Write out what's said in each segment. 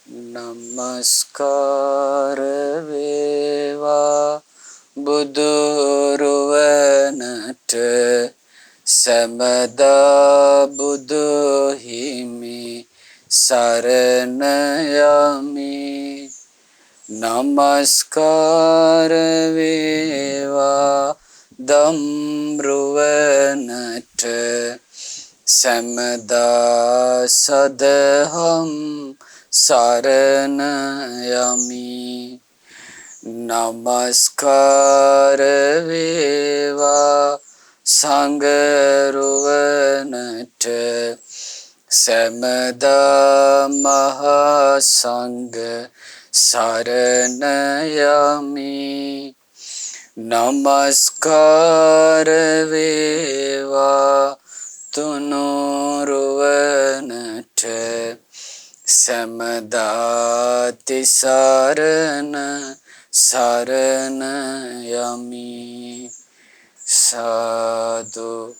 නමස්කාර වේවා බුදුරුවනට සමදා බුදු හිමි සරණ යමි. නමස්කාර වේවා දම්රුවනට සමදා සදහම් සරණ යමි. නමස්කාර වේවා සංඝරුවනට සමදා මහා සංඝ සරණ යමි. නමස්කාර වේවා තුනුරුවනට සමදා තිසරණ සරණ යමි. සාදු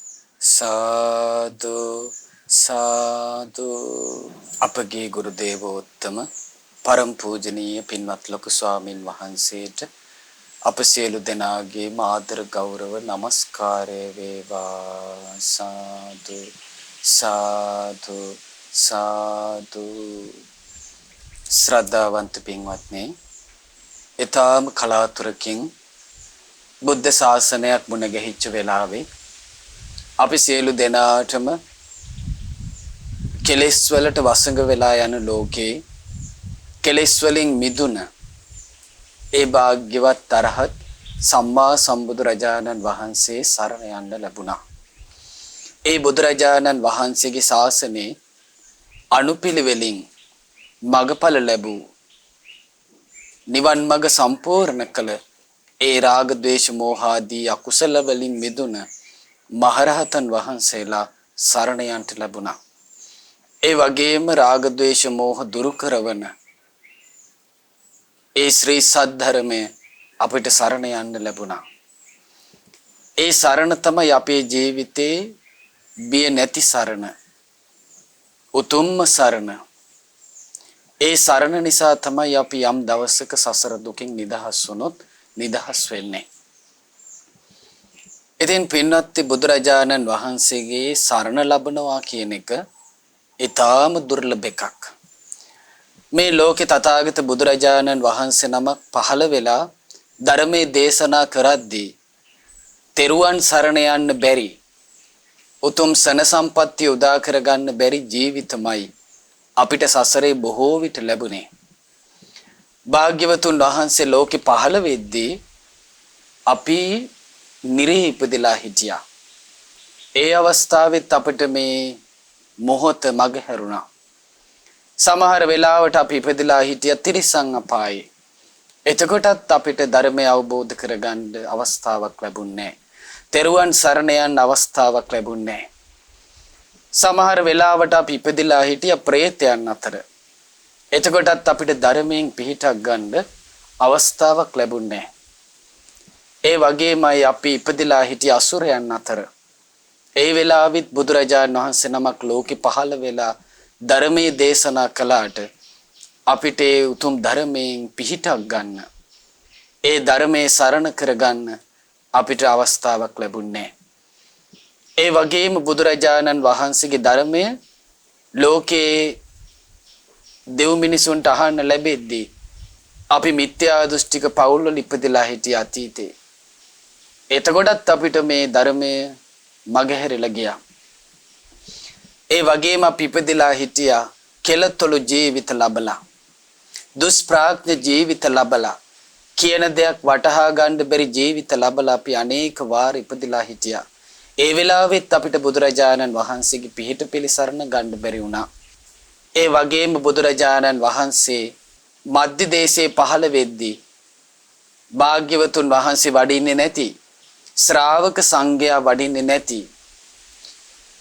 සාදු සාදු. අපගේ ගුරු දේවෝත්තම පරම පූජනීය පින්වත් ලොකු ස්වාමින් වහන්සේට අප සියලු දෙනාගේ ආදර ගෞරව නමස්කාරය වේවා. සාදු සාදු සාදු. ශ්‍රද්ධාවන්ත පින්වත්නි, ඊටාම කලාතුරකින් බුද්ධ ශාසනයක් මුණ ගැහිච්ච වෙලාවේ අපි සියලු දෙනාටම කෙලෙස් වලට වසඟ වෙලා යන ලෝකේ කෙලෙස් වලින් මිදුන ඒ භාග්‍යවත් අරහත් සම්මා සම්බුදු රජාණන් වහන්සේ සරණ යන්න ලැබුණා. ඒ බුදුරජාණන් වහන්සේගේ ශාසනයේ අනුපිළිවෙලින් මගඵල ලැබූ නිවන් මඟ සම්පූර්ණ කළ ඒ රාග ద్వේෂ මෝහ ආදී අකුසල වලින් මිදුන මහරහතන් වහන්සේලා සරණ යන්නට ලැබුණා. ඒ වගේම රාග ద్వේෂ මෝහ දුරු කරවන ඒ ශ්‍රී සද්ධර්මය අපිට සරණ යන්න ලැබුණා. ඒ සරණ තමයි අපේ ජීවිතේ බිය නැති සරණ, උතුම්ම සරණ. ඒ සරණ නිසා තමයි අපි යම් දවසක සසර දුකින් නිදහස් වුණොත් නිදහස් වෙන්නේ. ඉතින් පින්වත්නි, බුදුරජාණන් වහන්සේගේ සරණ ලබනවා කියන එක ඊටාම දුර්ලභ එකක්. මේ ලෝකේ තථාගත බුදුරජාණන් වහන්සේ නමක් පහළ වෙලා ධර්මයේ දේශනා කරද්දී තෙරුවන් සරණ යන්න බැරි, උතුම් සන සම්පත්තිය උදා කරගන්න බැරි ජීවිතමයි අපිට සසරේ බොහෝ විට ලැබුණේ. භාග්‍යවතුන් වහන්සේ ලෝකේ පහළ වෙද්දී අපි නිරේ ඉපදලා හිටියා. ඒ අවස්ථාවෙත් අපිට මේ මොහොත මගහැරුණා. සමහර වෙලාවට අපි ඉපදලා හිටිය තිරිසන් අපායේ. එතකොටත් අපිට ධර්මය අවබෝධ කරගන්න අවස්ථාවක් ලැබුණේ නැහැ. තෙරුවන් සරණ යන්න අවස්ථාවක් ලැබුණේ නැහැ. සමහර වෙලාවට අපි ඉපදලා හිටිය ප්‍රේතයන් අතර. එතකොටත් අපිට ධර්මයෙන් පිහිටක් ගන්න අවස්ථාවක් ලැබුණේ නැහැ. ඒ වගේමයි අපි ඉපදලා හිටිය අසුරයන් අතර. ඒ වෙලාවෙත් බුදුරජාණන් වහන්සේ නමක් ලෝකෙ පහළ වෙලා ධර්මයේ දේශනා කළාට අපිට ඒ උතුම් ධර්මයෙන් පිහිටක් ගන්න, ඒ ධර්මයේ සරණ කරගන්න අපිට අවස්ථාවක් ලැබුණේ නැහැ. ඒ වගේම බුදුරජාණන් වහන්සේගේ ධර්මය ලෝකේ දෙව් මිනිසුන්ට අහන්න ලැබෙද්දී අපි මිත්‍යා දෘෂ්ටික පවුල් වල ඉපදලා හිටිය අතීතේ. එතකොටත් අපිට මේ ධර්මය මගහැරිලා ගියා. ඒ වගේම අපි ඉපදලා හිටියා කෙලතොළු ජීවිත ලබලා, දුෂ්ප්‍රඥ ජීවිත ලබලා, කියන දෙයක් වටහා ගන්න බැරි ජීවිත ලබලා අපි අනේක වාර ඉපදලා හිටියා. ඒ වෙලාවෙත් අපිට බුදුරජාණන් වහන්සේගේ පිහිට පිළිසරණ ගන්න බැරි වුණා. ඒ වගේම බුදුරජාණන් වහන්සේ මධ්‍ය දේශයේ පහළ වෙද්දී භාග්‍යවතුන් වහන්සේ වඩින්නේ නැති, ශ්‍රාවක සංඝයා වඩින්නේ නැති,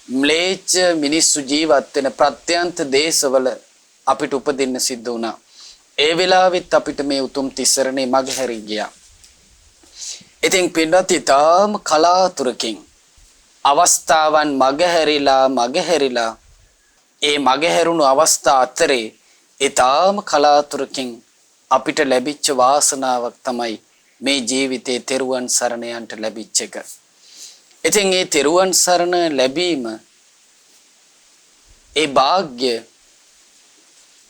ම්ලේච්ඡ මිනිස්සු ජීවත් වෙන ප්‍රත්‍යන්ත දේශවල අපිට උපදින්න සිද්ධ වුණා. ඒ වෙලාවෙත් අපිට මේ උතුම් තිසරණේ මගහැරී ගියා. ඉතින් පින්වත් ඊටාම කලාතුරකින් අවස්ථාවන් මගහැරිලා ඒ මගහැරුණු අවස්ථා අතරේ ඊටාම කලාතුරකින් අපිට ලැබිච්ච වාසනාවක් තමයි මේ ජීවිතේ තෙරුවන් සරණ යන්ට ලැබිච්ච එක. ඉතින් මේ තෙරුවන් සරණ ලැබීම ඒ වාග්ය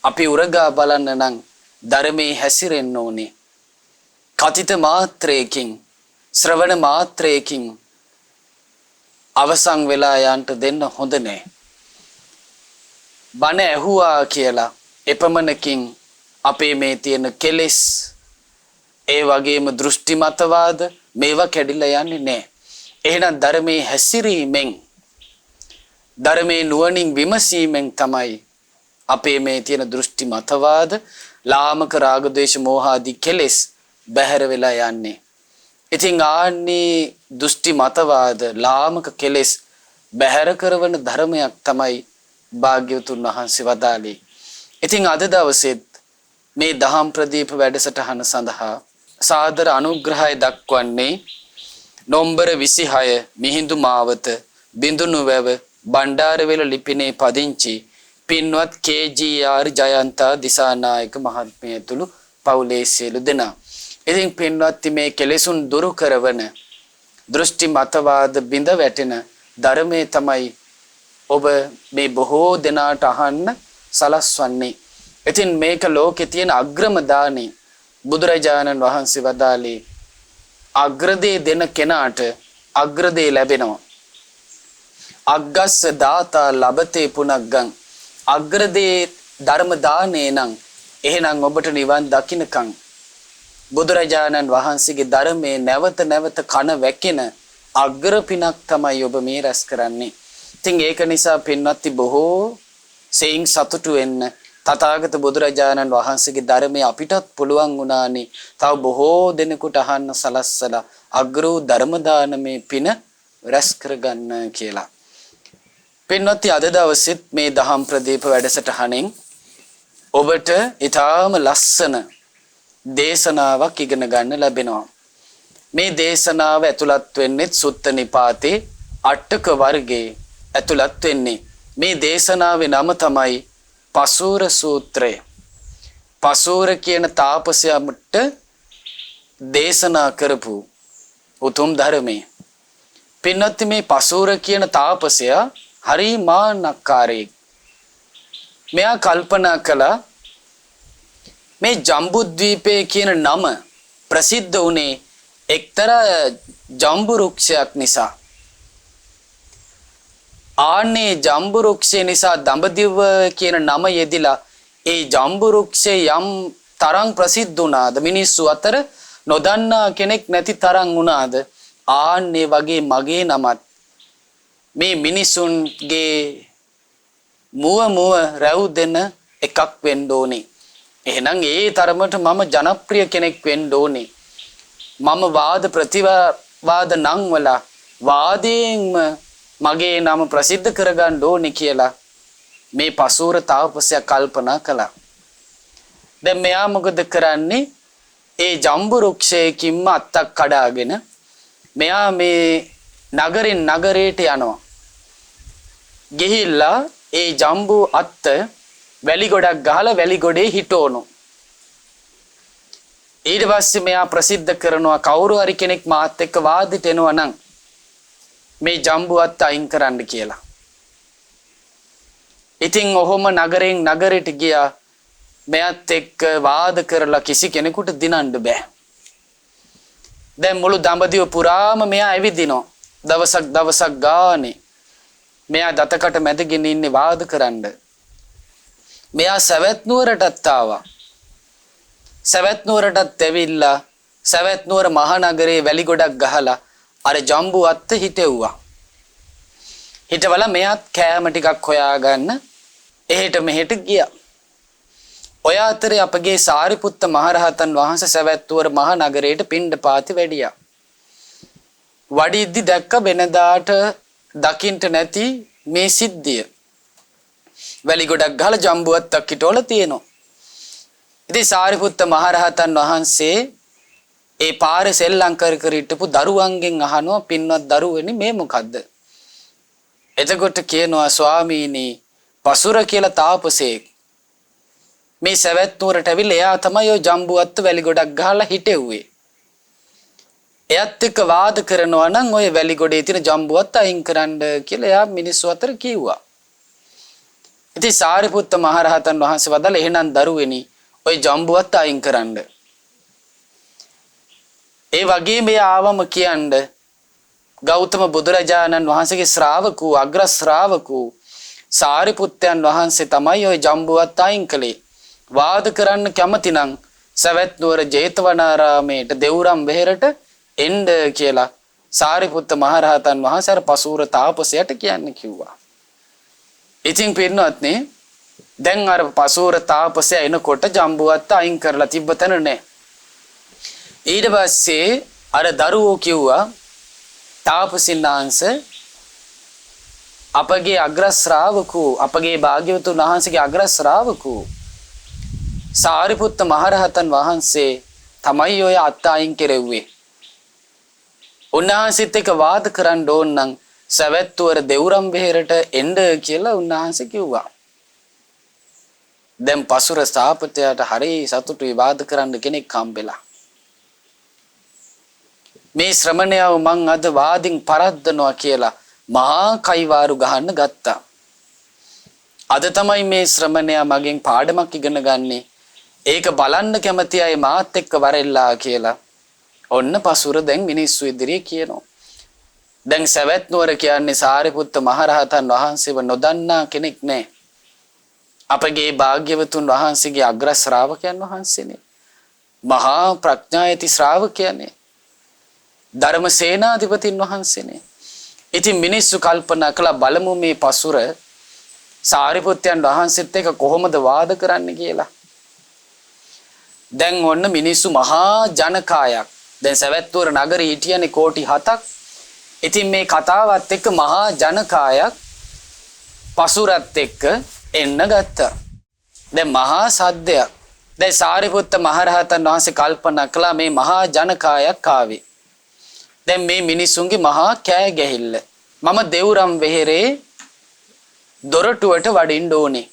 අපි උරගා බලන්න නම් ධර්මයේ හැසිරෙන්න ඕනේ. කතිත මාත්‍රයකින් ශ්‍රවණ මාත්‍රයකින් අවසන් වෙලා යන්ට දෙන්න හොඳ නෑ. බණ ඇහුවා කියලා එපමණකින් අපේ මේ තියෙන කෙලෙස් ඒ වගේම දෘෂ්ටි මතවාද මේවා කැඩිලා යන්නේ නෑ. එහෙනම් ධර්මයේ හැසිරීමෙන් ධර්මයේ නුවණින් විමසීමෙන් තමයි අපේ මේ තියෙන දෘෂ්ටි මතවාද ලාමක රාග ද්වේෂ මෝහ ආදී කෙලෙස් බැහැර වෙලා යන්නේ. ඉතින් ආන්නේ දෘෂ්ටි මතවාද ලාමක කෙලෙස් බැහැර කරවන ධර්මයක් තමයි භාග්‍යවතුන් වහන්සේ වදාළේ. ඉතින් අද දවසෙත් මේ දහම් ප්‍රදීප වැඩසටහන සඳහා සාදර අනුග්‍රහය දක්වන්නේ නොම්බර 26 මිහිඳු මාවත බිඳුනුවැව බණ්ඩාරවෙල ලිපිනේ පදිංචි පින්වත් KGR ජයන්තා දිසානායක මහත්මිය ඇතුළු පවුලේ සියලු දෙනා. ඉතින් පින්වත් මේ කෙලෙසුන් දුරු කරවන දෘෂ්ටි මතවාද බිඳ වැටෙන ධර්මයේ තමයි ඔබ මේ බොහෝ දෙනාට අහන්න සලස්වන්නේ. ඉතින් මේක ලෝකේ තියෙන අග්‍රම දානේ බුදුරජාණන් වහන්සේ වදාළේ අග්‍රදේ දෙන කෙනාට අග්‍රදේ ලැබෙනවා. අග්ගස්ස දාතා ලබතේ පුනග්ගං අග්‍රදේ ධර්ම දානේ නම් එහෙනම් ඔබට නිවන් දකින්නකම් බුදුරජාණන් වහන්සේගේ ධර්මයේ නැවත නැවත කන වැකින අග්‍ර පිනක් තමයි ඔබ මේ රැස් කරන්නේ. ඉතින් ඒක නිසා පින්වත්නි බොහෝ සෙයින් සතුටු වෙන්න තථාගත බුදුරජාණන් වහන්සේගේ ධර්මය අපිටත් පුළුවන් වුණානේ. තව බොහෝ දෙනෙකුට අහන්න සලස්සලා අග්‍රෝ ධර්ම දානමේ පින රැස් කරගන්න කියලා. පින්වත්නි අද දවසෙත් මේ දහම් ප්‍රදීප වැඩසටහනෙන් ඔබට ඊටාම ලස්සන දේශනාවක් ඉගෙන ගන්න ලැබෙනවා. මේ දේශනාව ඇතුළත් වෙන්නේ සුත්ත නිපාතේ අටක වර්ගයේ ඇතුළත් වෙන්නේ. මේ දේශනාවේ නම තමයි පසූර සූත්‍රය. පසූර කියන තාපසයාට දේශනා කරපු උතුම් ධර්මයේ. පින්වත්නි මේ පසූර කියන තාපසයා හරි මාන්නක්කාරයෙක්. මෙයා කල්පනා කළා මේ ජම්බුද්වීපය කියන නම ප්‍රසිද්ධ වුණේ එක්තරා ජම්බු වෘක්ෂයක් නිසා. ආන්නේ ජම්බු වෘක්ෂය නිසා දඹදිව කියන නම යෙදිලා ඒ ජම්බු වෘක්ෂය යම් තරම් ප්‍රසිද්ධ වුණාද මිනිස්සු අතර නොදන්නා කෙනෙක් නැති තරම් වුණාද ආන්නේ වගේ මගේ නමත් මේ මිනිසුන්ගේ මුව රැව් දෙන එකක් වෙන්න ඕනේ. එහෙනම් ඒ තරමට මම ජනප්‍රිය කෙනෙක් වෙන්න ඕනේ. මම වාද ප්‍රතිවාද නම් වල වාදයෙන්ම මගේ නම ප්‍රසිද්ධ කරගන්න ඕනේ කියලා මේ පසූර තාපසයා කල්පනා කළා. දැන් මෙයා මොකද කරන්නේ? ඒ ජම්බු වෘක්ෂයකින්ම අත්තක් කඩාගෙන මෙයා මේ නගරින් නගරයට යනවා. ගිහිල්ලා ඒ ජම්බු අත්ත වැලි ගොඩක් ගහලා වැලි ගොඩේ හිටවනු. ඊට පස්සේ මෙයා ප්‍රසිද්ධ කරනවා කවුරු හරි කෙනෙක් මාත් එක්ක වාදෙට එනවා නම් මේ ජම්බු අත්ත අයින් කරන්න කියලා. ඉතින් ඔහොම නගරෙන් නගරයට ගියා. මෙයත් එක්ක වාද කරලා කිසි කෙනෙකුට දිනන්න බෑ. දැන් මුළු දඹදිව පුරාම මෙයා ඇවිදිනවා. දවසක් ගානේ මෙයා දතකට මැදගෙන ඉන්නේ වාද කරන්න. මෙයා සවැත් නුවරටත් ආවා. සවැත් නුවරටත් ඇවිල්ලා සවැත් නුවර මහනගරේ වැලි ගොඩක් ගහලා අර ජම්බු අත්ත හිටෙව්වා. හිටවලා මෙයාත් කෑම ටිකක් හොයාගන්න එහෙට මෙහෙට ගියා. ඔය අතරේ අපගේ සාරිපුත්ත මහරහතන් වහන්සේ සවැත් නුවර මහනගරේට පිණ්ඩපාති වැඩියා. වඩිද්දි දැක්ක වෙනදාට දකින්ට නැති මේ සිද්ධිය. වැලි ගොඩක් ගහලා ජම්බු අත්තක් හිටවල තියෙනවා. ඉතින් සාරිපුත්ත මහරහතන් වහන්සේ ඒ පාරේ සෙල්ලම් කර හිටපු දරුවන්ගෙන් අහනවා පින්වත් දරුවනි මේ මොකද්ද? එතකොට කියනවා ස්වාමීනි පසුර කියලා තාපසයෙක් මේ සවැත් නුවරට ඇවිල්ලා එයා තමයි ඔය ජම්බුවත්ත වැලි ගොඩක් ගහලා හිටෙව්වේ. එයත් එක්ක වාද කරනවා නම් ඔය වැලි ගොඩේ තියෙන ජම්බුවත්ත අයින් කරන්න කියලා එයා මිනිස්සු අතර කිව්වා. ඉතින් සාරිපුත්ත මහරහතන් වහන්සේ වදාළ එහෙනම් දරුවෙනි ඔය ජම්බුවත්ත අයින් කරන්න. ඒ වගේ මේ ආවම කියන්න ගෞතම බුදුරජාණන් වහන්සේගේ ශ්‍රාවකෝ අග්‍ර ශ්‍රාවකෝ සාරිපුත්තයන් වහන්සේ තමයි ওই ජම්බුවත් අයින් කළේ. වාද කරන්න කැමති නම් සවැත් නුවර ජේතවනාරාමේට දෙවුරම් වෙහෙරට එන්න කියලා සාරිපුත්ත මහරහතන් වහන්සේ අර පසූර තාපසයට කියන්න කිව්වා. ඉතින් පින්නවත්නි දැන් අර පසූර තාපසයා එනකොට ජම්බුවත් අයින් කරලා තිබ්බ තැන නෑ. ඊට පස්සේ අර දරුවෝ කිව්වා තාපසින් වහන්සේ අපගේ අග්‍ර ශ්‍රාවකෝ අපගේ භාග්‍යවතුන් වහන්සේගේ අග්‍ර ශ්‍රාවකෝ සාරිපුත්ත මහරහතන් වහන්සේ තමයි ඔය අත් අයින් කෙරෙව්වේ. උන්වහන්සේත් එක්ක වාද කරන්න ඕන නම් සවැත් නුවර දෙවුරම් වෙහෙරට එන්න කියලා උන්වහන්සේ කිව්වා. දැන් පසුර ස්ථාපතයට හරි සතුටුයි වාද කරන්න කෙනෙක් හම්බෙලා. මේ ශ්‍රමණයව මං අද වාදින් පරද්දනවා කියලා මහා කයිවාරු ගහන්න ගත්තා. අද තමයි මේ ශ්‍රමණයා මගෙන් පාඩමක් ඉගෙන ගන්නේ. ඒක බලන්න කැමති අය මාත් එක්ක වරෙල්ලා කියලා. ඔන්න පසුර දැන් මිනිස්සු ඉදිරියේ කියනවා. දැන් සවැත් නුවර කියන්නේ සාරිපුත්ත මහරහතන් වහන්සේව නොදන්නා කෙනෙක් නෑ. අපගේ භාග්‍යවතුන් වහන්සේගේ අග්‍ර ශ්‍රාවකයන් වහන්සේනේ. මහා ප්‍රඥා ඇති ශ්‍රාවකයනේ. ධර්ම සේනාධිපතින් වහන්සේනේ. ඉතින් මිනිස්සු කල්පනා කළා බලමු මේ පසුර සාරිපුත්තයන් වහන්සේත් එක්ක කොහොමද වාද කරන්න කියලා. දැන් ඔන්න මිනිස්සු මහා ජනකායක්. දැන් සවැත් නුවර නගරේ හිටියනේ කෝටි 7ක්. ඉතින් මේ කතාවත් එක්ක මහා ජනකායක් පසුරත් එක්ක එන්න ගත්තා. දැන් මහා සද්දයක්. දැන් සාරිපුත්ත මහරහතන් වහන්සේ කල්පනා කළා මේ මහා ජනකායක් ආවේ. දැන් මේ මිනිසුන්ගේ මහා කෑ ගැහිල්ල. මම දෙවුරම් වෙහෙරේ දොරටුවට වඩින්න ඕනේ.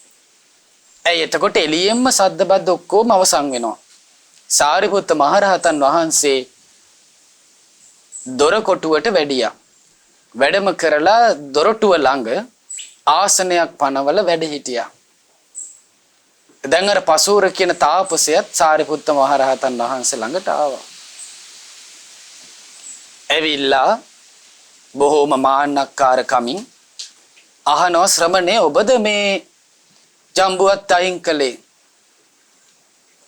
ඇයි එතකොට එළියෙන්ම සද්ද බද්ද ඔක්කොම අවසන් වෙනවා. සාරිපුත්ත මහරහතන් වහන්සේ දොර කොටුවට වැඩියා. වැඩම කරලා දොරටුව ළඟ ආසනයක් පනවල වැඩ හිටියා. දැන් අර පසූර කියන තාපසයත් සාරිපුත්ත මහරහතන් වහන්සේ ළඟට ආවා. ඇවිල්ලා බොහෝම මාන්නක්කාර කමින් අහනවා ශ්‍රමණේ ඔබද මේ ජම්බුවත් අයින් කළේ?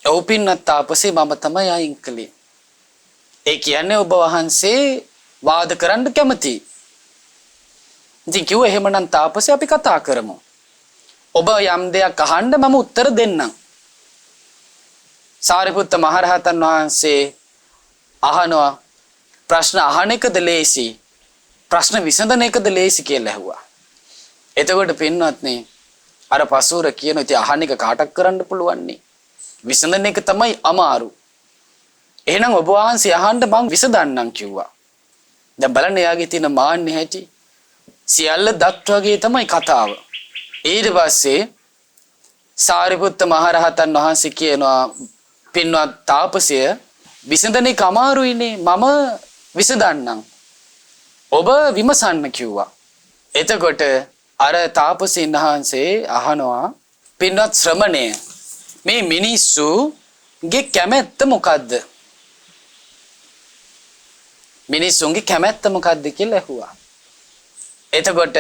ඔව් පින්වත් තාපසේ මම තමයි අයින් කළේ. ඒ කියන්නේ ඔබ වහන්සේ වාද කරන්න කැමතියි. ඉතින් කිව්වා එහෙමනම් තාපසේ අපි කතා කරමු. ඔබ යම් දෙයක් අහන්න මම උත්තර දෙන්නම්. සාරිපුත්ත මහරහතන් වහන්සේ අහනවා ප්‍රශ්න අහන එකද ලේසි ප්‍රශ්න විසඳන එකද ලේසි කියලා ඇහුවා. එතකොට පින්වත්නි අර පසූර කියන ඉතින් අහන එක කාටක් කරන්න පුළුවන් නේ. විසඳන එක තමයි අමාරු. එහෙනම් ඔබ වහන්සේ අහන්න මං විසඳන්නම් කිව්වා. දැන් බලන්න එයාගේ තියෙන මාන්නේ හැටි. සියල්ල දත් වගේ තමයි කතාව. ඊට පස්සේ සාරිපුත්ත මහරහතන් වහන්සේ කියනවා පින්වත් තාපසය විසඳන එක අමාරුයිනේ මම විසඳන්නම්. ඔබ විමසන්න කිව්වා. එතකොට අර තාපසීන් වහන්සේ අහනවා පින්වත් ශ්‍රමණය මේ මිනිස්සුගේ කැමැත්ත මොකද්ද? මිනිස්සුන්ගේ කැමැත්ත මොකද්ද කියලා ඇහුවා. එතකොට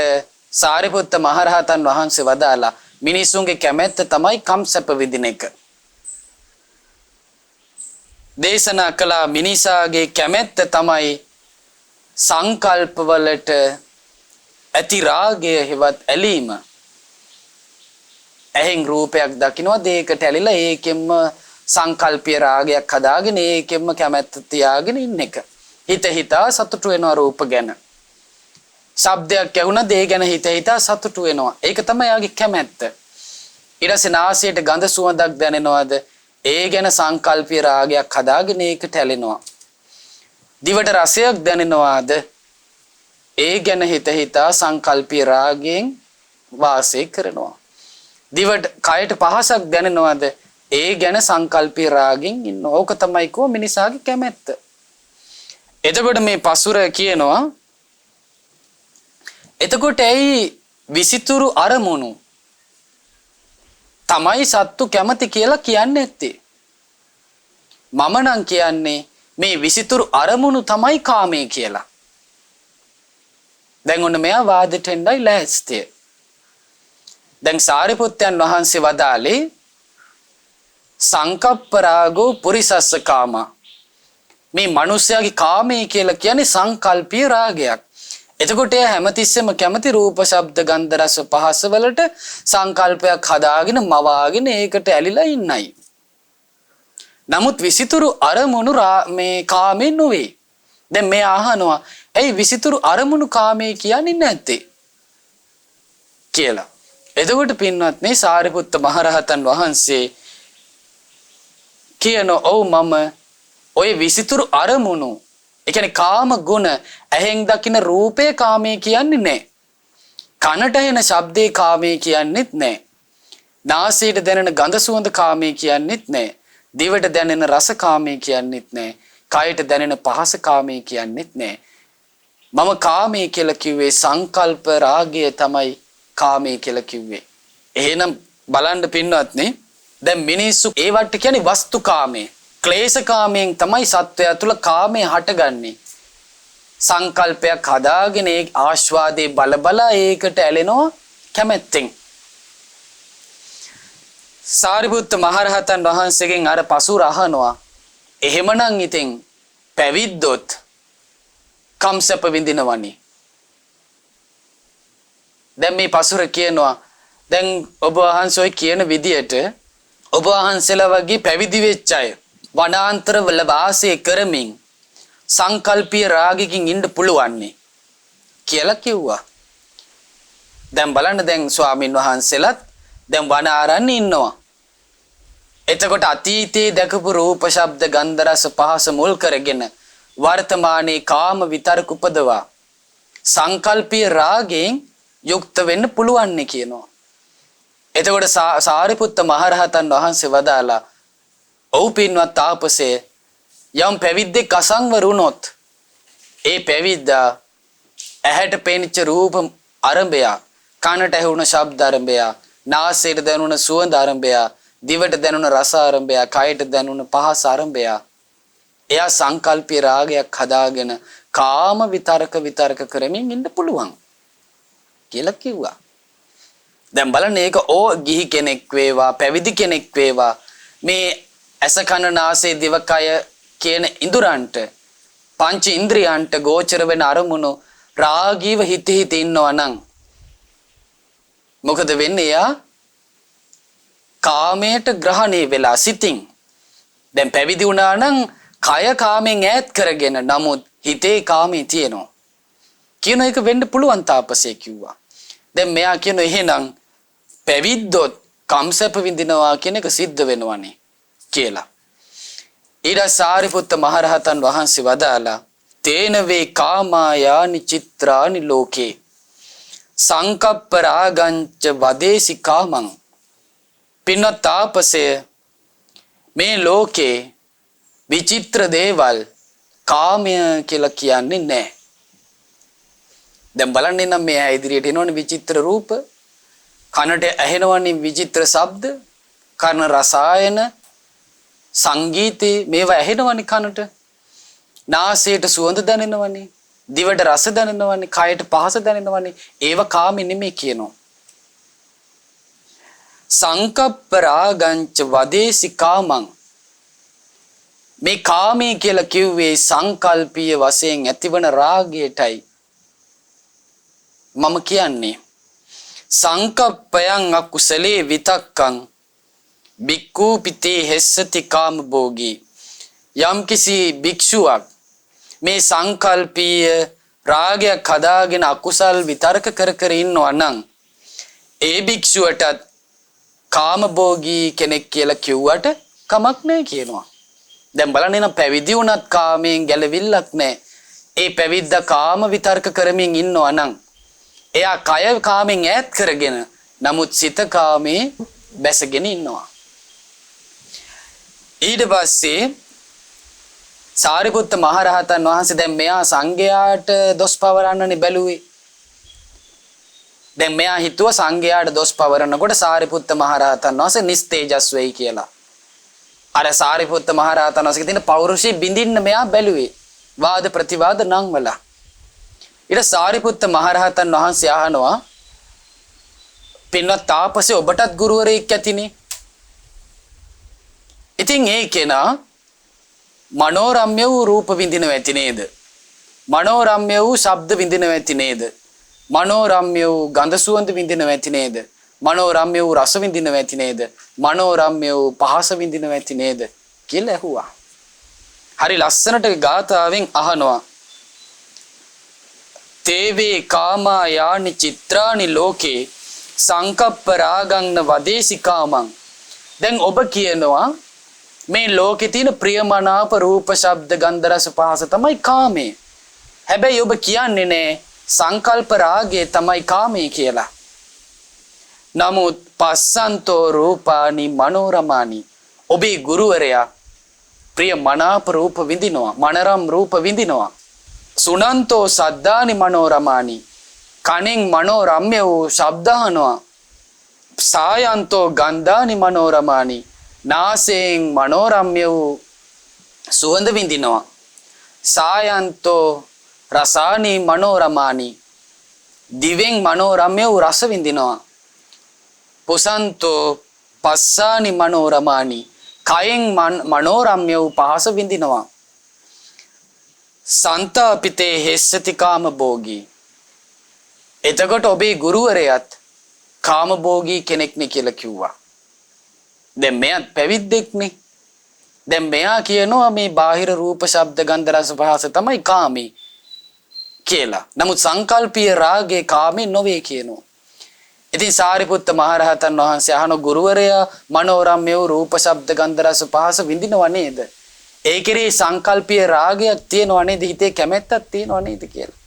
සාරිපුත්ත මහරහතන් වහන්සේ වදාලා මිනිස්සුන්ගේ කැමැත්ත තමයි කම්සප විදින එක. දේශනා කළ මිනිසාගේ කැමැත්ත තමයි සංකල්පවලට ඇති රාගය හෙවත් ඇලීම. ඇහෙන් රූපයක් දකිනවා දෙයකට ඇලිලා ඒකෙන්ම සංකල්පීය රාගයක් හදාගෙන ඒකෙන්ම කැමැත්ත තියාගෙන ඉන්න එක. හිත හිතා සතුටු වෙනවා රූප ගැන. ශබ්දයක් ඇහුණා දේ ගැන හිත හිතා සතුටු වෙනවා. ඒක තමයි යාගේ කැමැත්ත. ඊට පස්සේ නාසයට ගඳ සුවඳක් දැනෙනවද? ඒ ගැන සංකල්පීය රාගයක් හදාගෙන ඒකට ඇලෙනවා. දිවට රසයක් දැනෙනවාද? ඒ ගැන හිත හිතා සංකල්පීය රාගයෙන් වාසය කරනවා. දිවට කයට පහසක් දැනෙනවද? ඒ ගැන සංකල්පී රාගෙන් ඉන්න. ඕක තමයි කෝ මිනිසාගේ කැමැත්ත. එතකොට මේ පසුර කියනවා එතකොට ඇයි විසිතුරු අරමුණු තමයි සත්තු කැමති කියලා කියන්නේ නැත්තේ? මම නම් කියන්නේ මේ විසිතුරු අරමුණු තමයි කාමයේ කියලා. දැන් ඔන්න මෙයා වාදෙට එන්නයි ලෑස්තිය. දැන් සාරිපුත්තයන් වහන්සේ වදාළේ සංකප්ප රාගෝ පුරිසස්ස කාමා. මේ මිනිස්යාගේ කාමයේ කියලා කියන්නේ සංකල්පීය රාගයක්. එතකොට එයා හැමතිස්සෙම කැමති රූප, ශබ්ද, ගන්ධ, රස, පහස වලට සංකල්පයක් හදාගෙන මවාගෙන ඒකට ඇලිලා ඉන්නයි. නමුත් විසිතුරු අරමුණු මේ කාමේ නෙවෙයි. දැන් මේ අහනවා ඇයි විසිතුරු අරමුණු කාමේ කියන්නේ නැත්තේ කියලා. එතකොට පින්වත්නි සාරිපුත්ත මහරහතන් වහන්සේ කියන ඔව් මම ඔය විසිතුරු අරමුණු ඒ කියන්නේ කාම ගුණ ඇහෙන් දකින රූපේ කාමයේ කියන්නේ නැහැ. කනට ඇහෙන ශබ්දේ කාමයේ කියන්නේත් නැහැ. නාසයට දැනෙන ගඳ සුවඳ කාමයේ කියන්නේත් නැහැ. දිවට දැනෙන රස කාමයේ කියන්නේත් නැහැ. කයට දැනෙන පහස කාමයේ කියන්නේත් නැහැ. මම කාමයේ කියලා කිව්වේ සංකල්ප රාගය තමයි කාමයේ කියලා කිව්වේ. එහෙනම් බලන්න පින්වත්නි දැන් මිනිස්සු ඒවට කියන්නේ වස්තු කාමයේ. ක්ලේශ කාමයෙන් තමයි සත්වයා තුල කාමයේ හටගන්නේ. සංකල්පයක් හදාගෙන ඒ ආස්වාදේ බල ඒකට ඇලෙනවා කැමැත්තෙන්. සාරිපුත්ත මහරහතන් වහන්සේගෙන් අර පසුර අහනවා එහෙමනම් ඉතින් පැවිද්දොත් කම්සප විඳිනවනි. දැන් මේ පසුර කියනවා දැන් ඔබ වහන්සේ ඔය කියන විදියට ඔබ වහන්සේලා වගේ පැවිදි වෙච්ච අය වනාන්තරවල වාසය කරමින් සංකල්පීය රාගකින් ඉන්න පුළුවන්නේ කියලා කිව්වා. දැන් බලන්න දැන් ස්වාමින් වහන්සේලාත් දැන් වනාරන්නේ ඉන්නවා. එතකොට අතීතයේ දැකපු රූප, ශබ්ද, ගන්ධ, රස, පහස මුල් කරගෙන වර්තමානයේ කාම විතරක උපදවා සංකල්පීය රාගයෙන් යුක්ත වෙන්න පුළුවන් කියනවා. එතකොට සාරිපුත්ත මහරහතන් වහන්සේ වදාලා ඔව් පින්වත් තාපසේ යම් පැවිද්දෙක් අසංවර වුණොත් ඒ පැවිද්දා ඇහැට පෙනිච්ච රූප අරඹය, කනට ඇහුණ ශබ්ද අරඹය, නාසයට දැනුණ සුවඳ අරඹය, දිවට දැනුණ රස අරඹය, කයට දැනුණ පහස අරඹය එයා සංකල්පීය රාගයක් හදාගෙන කාම විතරක කරමින් ඉන්න පුළුවන් කියලා කිව්වා. දැන් බලන්න ඒක ගිහි කෙනෙක් වේවා පැවිදි කෙනෙක් වේවා මේ ඇස කන නාසය දිවකය කියන ඉඳුරන්ට පංච ඉන්ද්‍රියන්ට ගෝචර වෙන අරමුණු රාගීව හිත ඉන්නවා නම් මොකද වෙන්නේ? යා කාමයට ග්‍රහණය වෙලා සිතින්. දැන් පැවිදි වුණා නම් කය කාමෙන් ඈත් කරගෙන නමුත් හිතේ කාමී තියෙනවා කියන එක වෙන්න පුළුවන් තාපසේ කිව්වා. දැන් මෙයා කියන එහෙනම් පැවිද්දොත් කම්සප විඳිනවා කියන එක සිද්ධ වෙනවනේ කියලා. ඊට සාරිපුත්ත මහරහතන් වහන්සේ වදාලා තේන වේ කාමායානි චිත්‍රානි ලෝකේ සංකප්ප රාගංච වදේසි කාමං. පින්වත් තාපසය මේ ලෝකේ විචිත්‍ර දේවල් කාමය කියලා කියන්නේ නැහැ. දැන් බලන්න නම් මේ ඉදිරියට එනවනේ විචිත්‍ර රූප, කනට ඇහෙනවනේ විචිත්‍ර ශබ්ද, කර්ණ රසායන, සංගීතේ මේවා ඇහෙනවනේ කනට. නාසයට සුවඳ දැනෙනවනේ, දිවට රස දැනෙනවනේ, කයට පහස දැනෙනවනේ. ඒව කාමෙ නෙමෙයි කියනවා. සංකප්ප රාගංච වදේසි කාමං. මේ කාමයේ කියලා කිව්වේ සංකල්පීය වශයෙන් ඇතිවන රාගයටයි මම කියන්නේ. සංකප්පයන් අකුසලේ විතක්කං බික්ඛු පිතේ හෙස්සති කාම භෝගී. යම්කිසි භික්ෂුවක් මේ සංකල්පීය රාගයක් හදාගෙන අකුසල් විතරක කර ඉන්නවා නම් ඒ භික්ෂුවටත් කාම භෝගී කෙනෙක් කියලා කිව්වට කමක් නැහැ කියනවා. දැන් බලන්න නම් පැවිදි වුණත් කාමයෙන් ගැලවිල්ලක් නැහැ. ඒ පැවිද්ද කාම විතර්ක කරමින් ඉන්නවා නම් එයා කය කාමෙන් ඈත් කරගෙන නමුත් සිත කාමේ බැසගෙන ඉන්නවා. ඊට පස්සේ සාරිපුත්ත මහරහතන් වහන්සේ දැන් මෙයා සංඝයාට දොස් පවරන්නනේ බැලුවේ. දැන් මෙයා හිතුව සංඝයාට දොස් පවරනකොට සාරිපුත්ත මහරහතන් වහන්සේ නිස්තේජස් වෙයි කියලා. අර සාරිපුත්ත මහරහතන් වහන්සේගේ තියෙන පෞරුෂය බින්දින්න මෙයා බැලුවේ. වාද ප්‍රතිවාද නම් වල. ඊට සාරිපුත්ත මහරහතන් වහන්සේ අහනවා පින්වත් තාපසේ ඔබටත් ගුරුවරයෙක් ඇතිනේ. ඉතින් ඒ කෙනා මනෝරම්‍ය වූ රූප විඳිනව ඇති නේද? මනෝරම්‍ය වූ ශබ්ද විඳිනව ඇති නේද? මනෝරම්‍ය වූ ගන්ධ සුවඳ විඳිනව ඇති නේද? මනෝරම්‍ය වූ රස විඳිනව ඇති නේද? මනෝරම්‍ය වූ පහස විඳිනව ඇති නේද? කියලා ඇහුවා. හරි ලස්සනට ගාථාවෙන් අහනවා. තේවේ කාමා යානි චිත්‍රානි ලෝකේ සංකප්ප රාගං වදේසි කාමං. දැන් ඔබ කියනවා මේ ලෝකේ තියෙන ප්‍රියමනාප රූප ශබ්ද ගන්ධ රස පහස තමයි කාමේ. හැබැයි ඔබ කියන්නේ නෑ සංකල්ප රාගය තමයි කාමේ කියලා. නමුත් පස්සන්තෝ රූපානි මනෝරමානි. ඔබේ ගුරුවරයා ප්‍රියමනාප රූප විඳිනවා, මනරම් රූප විඳිනවා. සුනන්තෝ සද්දානි මනෝරමානි. කණෙන් මනෝරම්‍ය වූ ශබ්ද අහනවා. සායන්තෝ ගන්ධානි මනෝරමානි. නාසයෙන් මනෝරම්‍ය වූ සුවඳ විඳිනවා. සායන්තෝ රසානි මනෝරමානි. දිවෙන් මනෝරම්‍ය වූ රස විඳිනවා. පුසන්තෝ පස්සානි මනෝරමානි. කයෙන් මනෝරම්‍ය වූ පහස විඳිනවා. සන්තාපිතේ හෙස්සති කාම භෝගී. එතකොට ඔබේ ගුරුවරයාත් කාම භෝගී කෙනෙක්නේ කියලා කිව්වා. දැන් මෙයාත් පැවිද්දෙක්නේ. දැන් මෙයා කියනවා මේ බාහිර රූප ශබ්ද ගන්ධ රස පහස තමයි කාමී කියලා. නමුත් සංකල්පීය රාගේ කාමේ නොවේ කියනවා. ඉතින් සාරිපුත්ත මහරහතන් වහන්සේ අහන ගුරුවරයා මනෝරම්‍ය වූ රූප ශබ්ද ගන්ධ රස පහස විඳිනව නේද? ඒ කෙරේ සංකල්පීය රාගයක් තියෙනව නේද? හිතේ කැමැත්තක් තියෙනව නේද කියලා.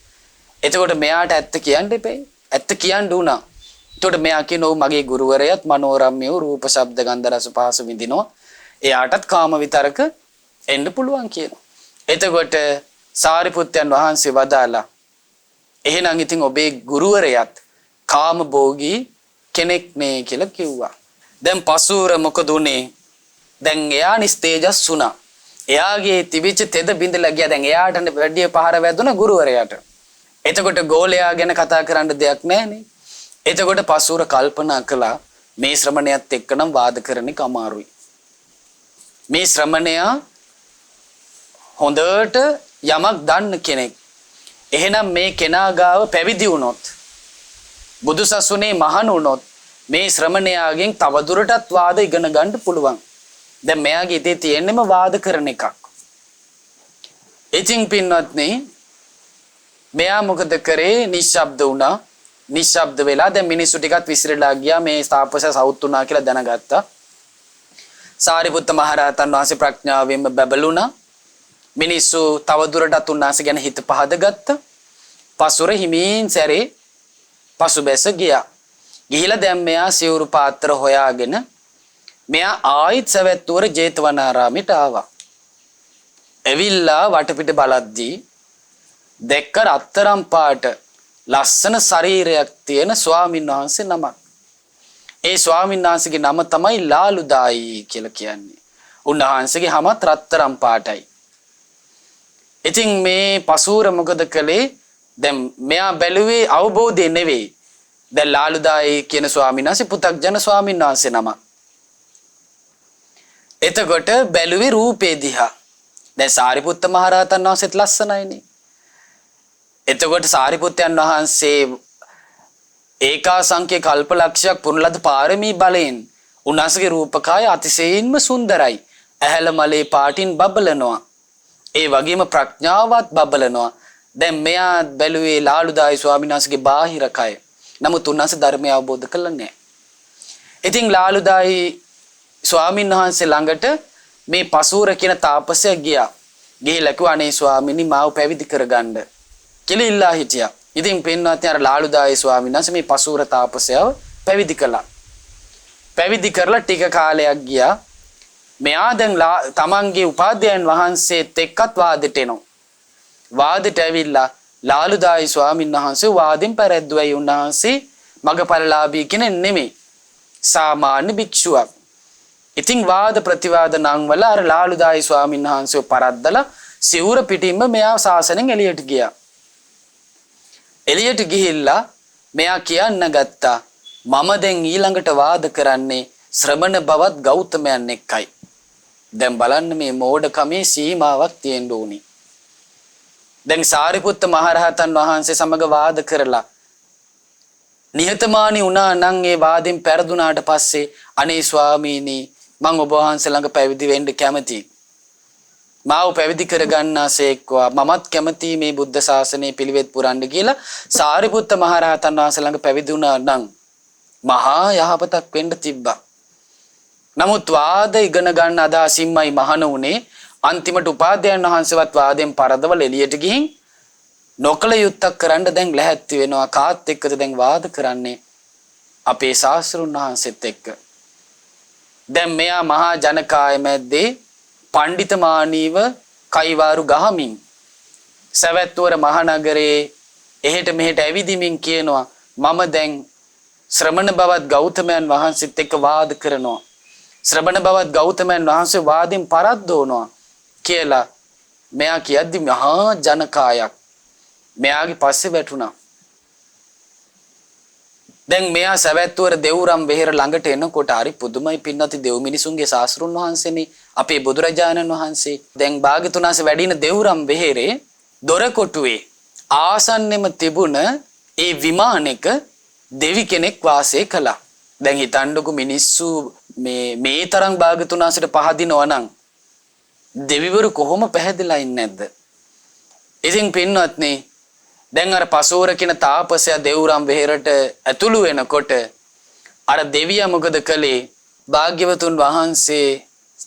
එතකොට මෙයාට ඇත්ත කියන්න එපේ. ඇත්ත කියන්න උනා. එතකොට මෙයා කියනවා මගේ ගුරුවරයාත් මනෝරම්‍ය වූ රූප ශබ්ද ගන්ධ රස පහස විඳිනවා. එයාටත් කාම විතරක එන්න පුළුවන් කියනවා. එතකොට සාරිපුත්තයන් වහන්සේ වදාලා එහෙනම් ඉතින් ඔබේ ගුරුවරයාත් කාම භෝගී කෙනෙක් නේ කියලා කිව්වා. දැන් පසුර මොකද උනේ? දැන් එයා නිස්තේජස් වුණා. එයාගේ තිබිච්ච තෙද බිඳලා ගියා. දැන් එයාට වැඩි පහර වැදුණා ගුරුවරයාට. එතකොට ගෝලයා ගැන කතා කරන්න දෙයක් නැහනේ. එතකොට පසුර කල්පනා කළා මේ ශ්‍රමණයත් එක්කනම් වාද කරන එක අමාරුයි. මේ ශ්‍රමණයා හොඳට යමක් දන්න කෙනෙක්. එහෙනම් මේ කෙනා ගාව පැවිදි වුණොත් බුදුසසුනේ මහණ වුණොත් මේ ශ්‍රමණයාගෙන් තවදුරටත් වාද ඉගෙන ගන්න පුළුවන්. දැන් මෙයාගේ ඉතේ තියෙන්නම වාද කරන එකක්. ඉතින් පින්වත්නි මෙයා මොකද කරේ? නිශ්ශබ්ද වුණා. නිශ්ශබ්ද වෙලා දැන් මිනිස්සු ටිකත් විසිරලා ගියා. මේ තාපසය සවුත් වුණා කියලා දැනගත්තා. සාරිපුත්ත මහරහතන් වහන්සේ ප්‍රඥාවෙන්ම බබළුණා. මිනිස්සු තවදුරටත් උන්වහන්සේ ගැන හිත පහද ගත්තා. පසුර හිමින් සැරේ පසුබැස ගියා. ගිහිලා දැන් මෙයා සිවුරු පාත්‍ර හොයාගෙන මෙයා ආයිත් සවැත්නුවර ජේතවනාරාමයට ආවා. ඇවිල්ලා වටපිට බලද්දී දැක්ක රත්තරන් පාට ලස්සන ශරීරයක් තියෙන ස්වාමීන් වහන්සේ නමක්. ඒ ස්වාමීන් වහන්සේගේ නම තමයි ලාලුදායි කියලා කියන්නේ. උන්වහන්සේගේ හැමත් රත්තරන් පාටයි. ඉතින් මේ පසූර මොකද කළේ? දැන් මෙයා බැලුවේ අවබෝධය නෙවෙයි. දැන් ලාලුදායි කියන ස්වාමීන් වහන්සේ පුතග්ජන ස්වාමීන් වහන්සේ නම. එතකොට බැලුවේ රූපේ දිහා. දැන් සාරිපුත්ත මහරහතන් වහන්සේත් ලස්සනයිනේ. එතකොට සාරිපුත්තයන් වහන්සේ ඒකාසංඛ්‍ය කල්පලක්ෂයක් පුරලද පාරමී බලයෙන් උන්වහන්සේගේ රූපකාය අතිශයින්ම සුන්දරයි. ඇහැල මලේ පාටින් බබලනවා. ඒ වගේම ප්‍රඥාවත් බබලනවා. දැන් මෙයා බැලුවේ ලාලුදායි ස්වාමීන් වහන්සේගේ බාහිර කය. නමුත් උන්වහන්සේ ධර්මය අවබෝධ කළා නෑ. ඉතින් ලාලුදායි ස්වාමීන් වහන්සේ ළඟට මේ පසූර කියන තාපසයා ගියා. ගිහිල්ලා කිව්වා අනේ ස්වාමීනි මාව පැවිදි කරගන්න කියලා ඉල්ලා හිටියා. ඉතින් පින්වත්නි අර ලාලුදායි ස්වාමීන් වහන්සේ මේ පසූර තාපසයාව පැවිදි කළා. පැවිදි කරලා ටික කාලයක් ගියා. මෙයා දැන් තමන්ගේ උපාධ්‍යයන් වහන්සේත් එක්කත් වාදෙට එනවා. වාදෙට ඇවිල්ලා ලාලුදායි ස්වාමීන් වහන්සේ වාදෙන් පැරැද්දුවයි. උන්වහන්සේ මගපරලාභී කෙනෙක් නෙමෙයි. සාමාන්‍ය භික්ෂුවක්. ඉතින් වාද ප්‍රතිවාද නම් වල අර ලාලුදායි ස්වාමීන් වහන්සේ පරද්දලා සිවුර පිටින්ම මෙයා ශාසනයෙන් එළියට ගියා. එළියට ගිහිල්ලා මෙයා කියන්න ගත්තා මම දැන් ඊළඟට වාද කරන්නේ ශ්‍රමණ බවත් ගෞතමයන් එක්කයි. දැන් බලන්න මේ මෝඩකමේ සීමාවක් තියෙන්න ඕනි. දැන් සාරිපුත්ත මහරහතන් වහන්සේ සමග වාද කරලා නිහතමානී වුණා නම් ඒ වාදෙන් පෙරදුනාට පස්සේ අනේ ස්වාමීනි මම ඔබ වහන්සේ ළඟ පැවිදි වෙන්න කැමතියි. මාව පැවිදි කරගන්නාසේක්වා මමත් කැමතියි මේ බුද්ධ ශාසනය පිළිවෙත් පුරන්න කියලා සාරිපුත්ත මහරහතන් වහන්සේ ළඟ පැවිදි වුණා නම් මහා යහපතක් වෙන්න තිබ්බා. නමුත් වාද ඉගෙන ගන්න අදහසින්මයි මහණ උනේ. අන්තිමට උපාධ්‍යයන් වහන්සේවත් වාදෙන් පරදවල එළියට ගිහින් නොකල යුත්තක් කරන්න දැන් ලැහැත්ති වෙනවා. කාත් එක්කද දැන් වාද කරන්නේ? අපේ ශාස්ත්‍රුන් වහන්සේත් එක්ක. දැන් මෙයා මහා ජනකාය මැද්දේ පණ්ඩිතමානීව කයිවාරු ගහමින් සවැත්නුවර මහනගරේ එහෙට මෙහෙට ඇවිදිමින් කියනවා මම දැන් ශ්‍රමණ බවත් ගෞතමයන් වහන්සේත් එක්ක වාද කරනවා. ශ්‍රමණ බවත් ගෞතමයන් වහන්සේ වාදෙන් පරද්දවනවා කියලා මෙයා කියද්දි මහා ජනකායක් මෙයාගේ පස්සේ වැටුණා. දැන් මෙයා සවැත්නුවර දෙව්රම් වෙහෙර ළඟට එනකොට හරි පුදුමයි පින්නති දෙව් මිනිසුන්ගේ ශාස්ත්‍රුන් වහන්සේනේ අපේ බුදුරජාණන් වහන්සේ. දැන් භාග්‍යතුන් වහන්සේ වැඩින දෙව්රම් වෙහෙරේ දොරකොටුවේ ආසන්නෙම තිබුණ ඒ විමානෙක දෙවි කෙනෙක් වාසය කළා. දැන් හිතන්නකෝ මිනිස්සු මේ තරම් භාග්‍යතුන් වහන්සේට පහදිනවා නම් දෙවිවරු කොහොම පැහැදිලා ඉන්නේ නැද්ද? ඉතින් පින්වත්නි දැන් අර පසෝර කියන තාපසයා දෙව්රම් වෙහෙරට ඇතුළු වෙනකොට අර දෙවියා මොකද කළේ? භාග්‍යවතුන් වහන්සේ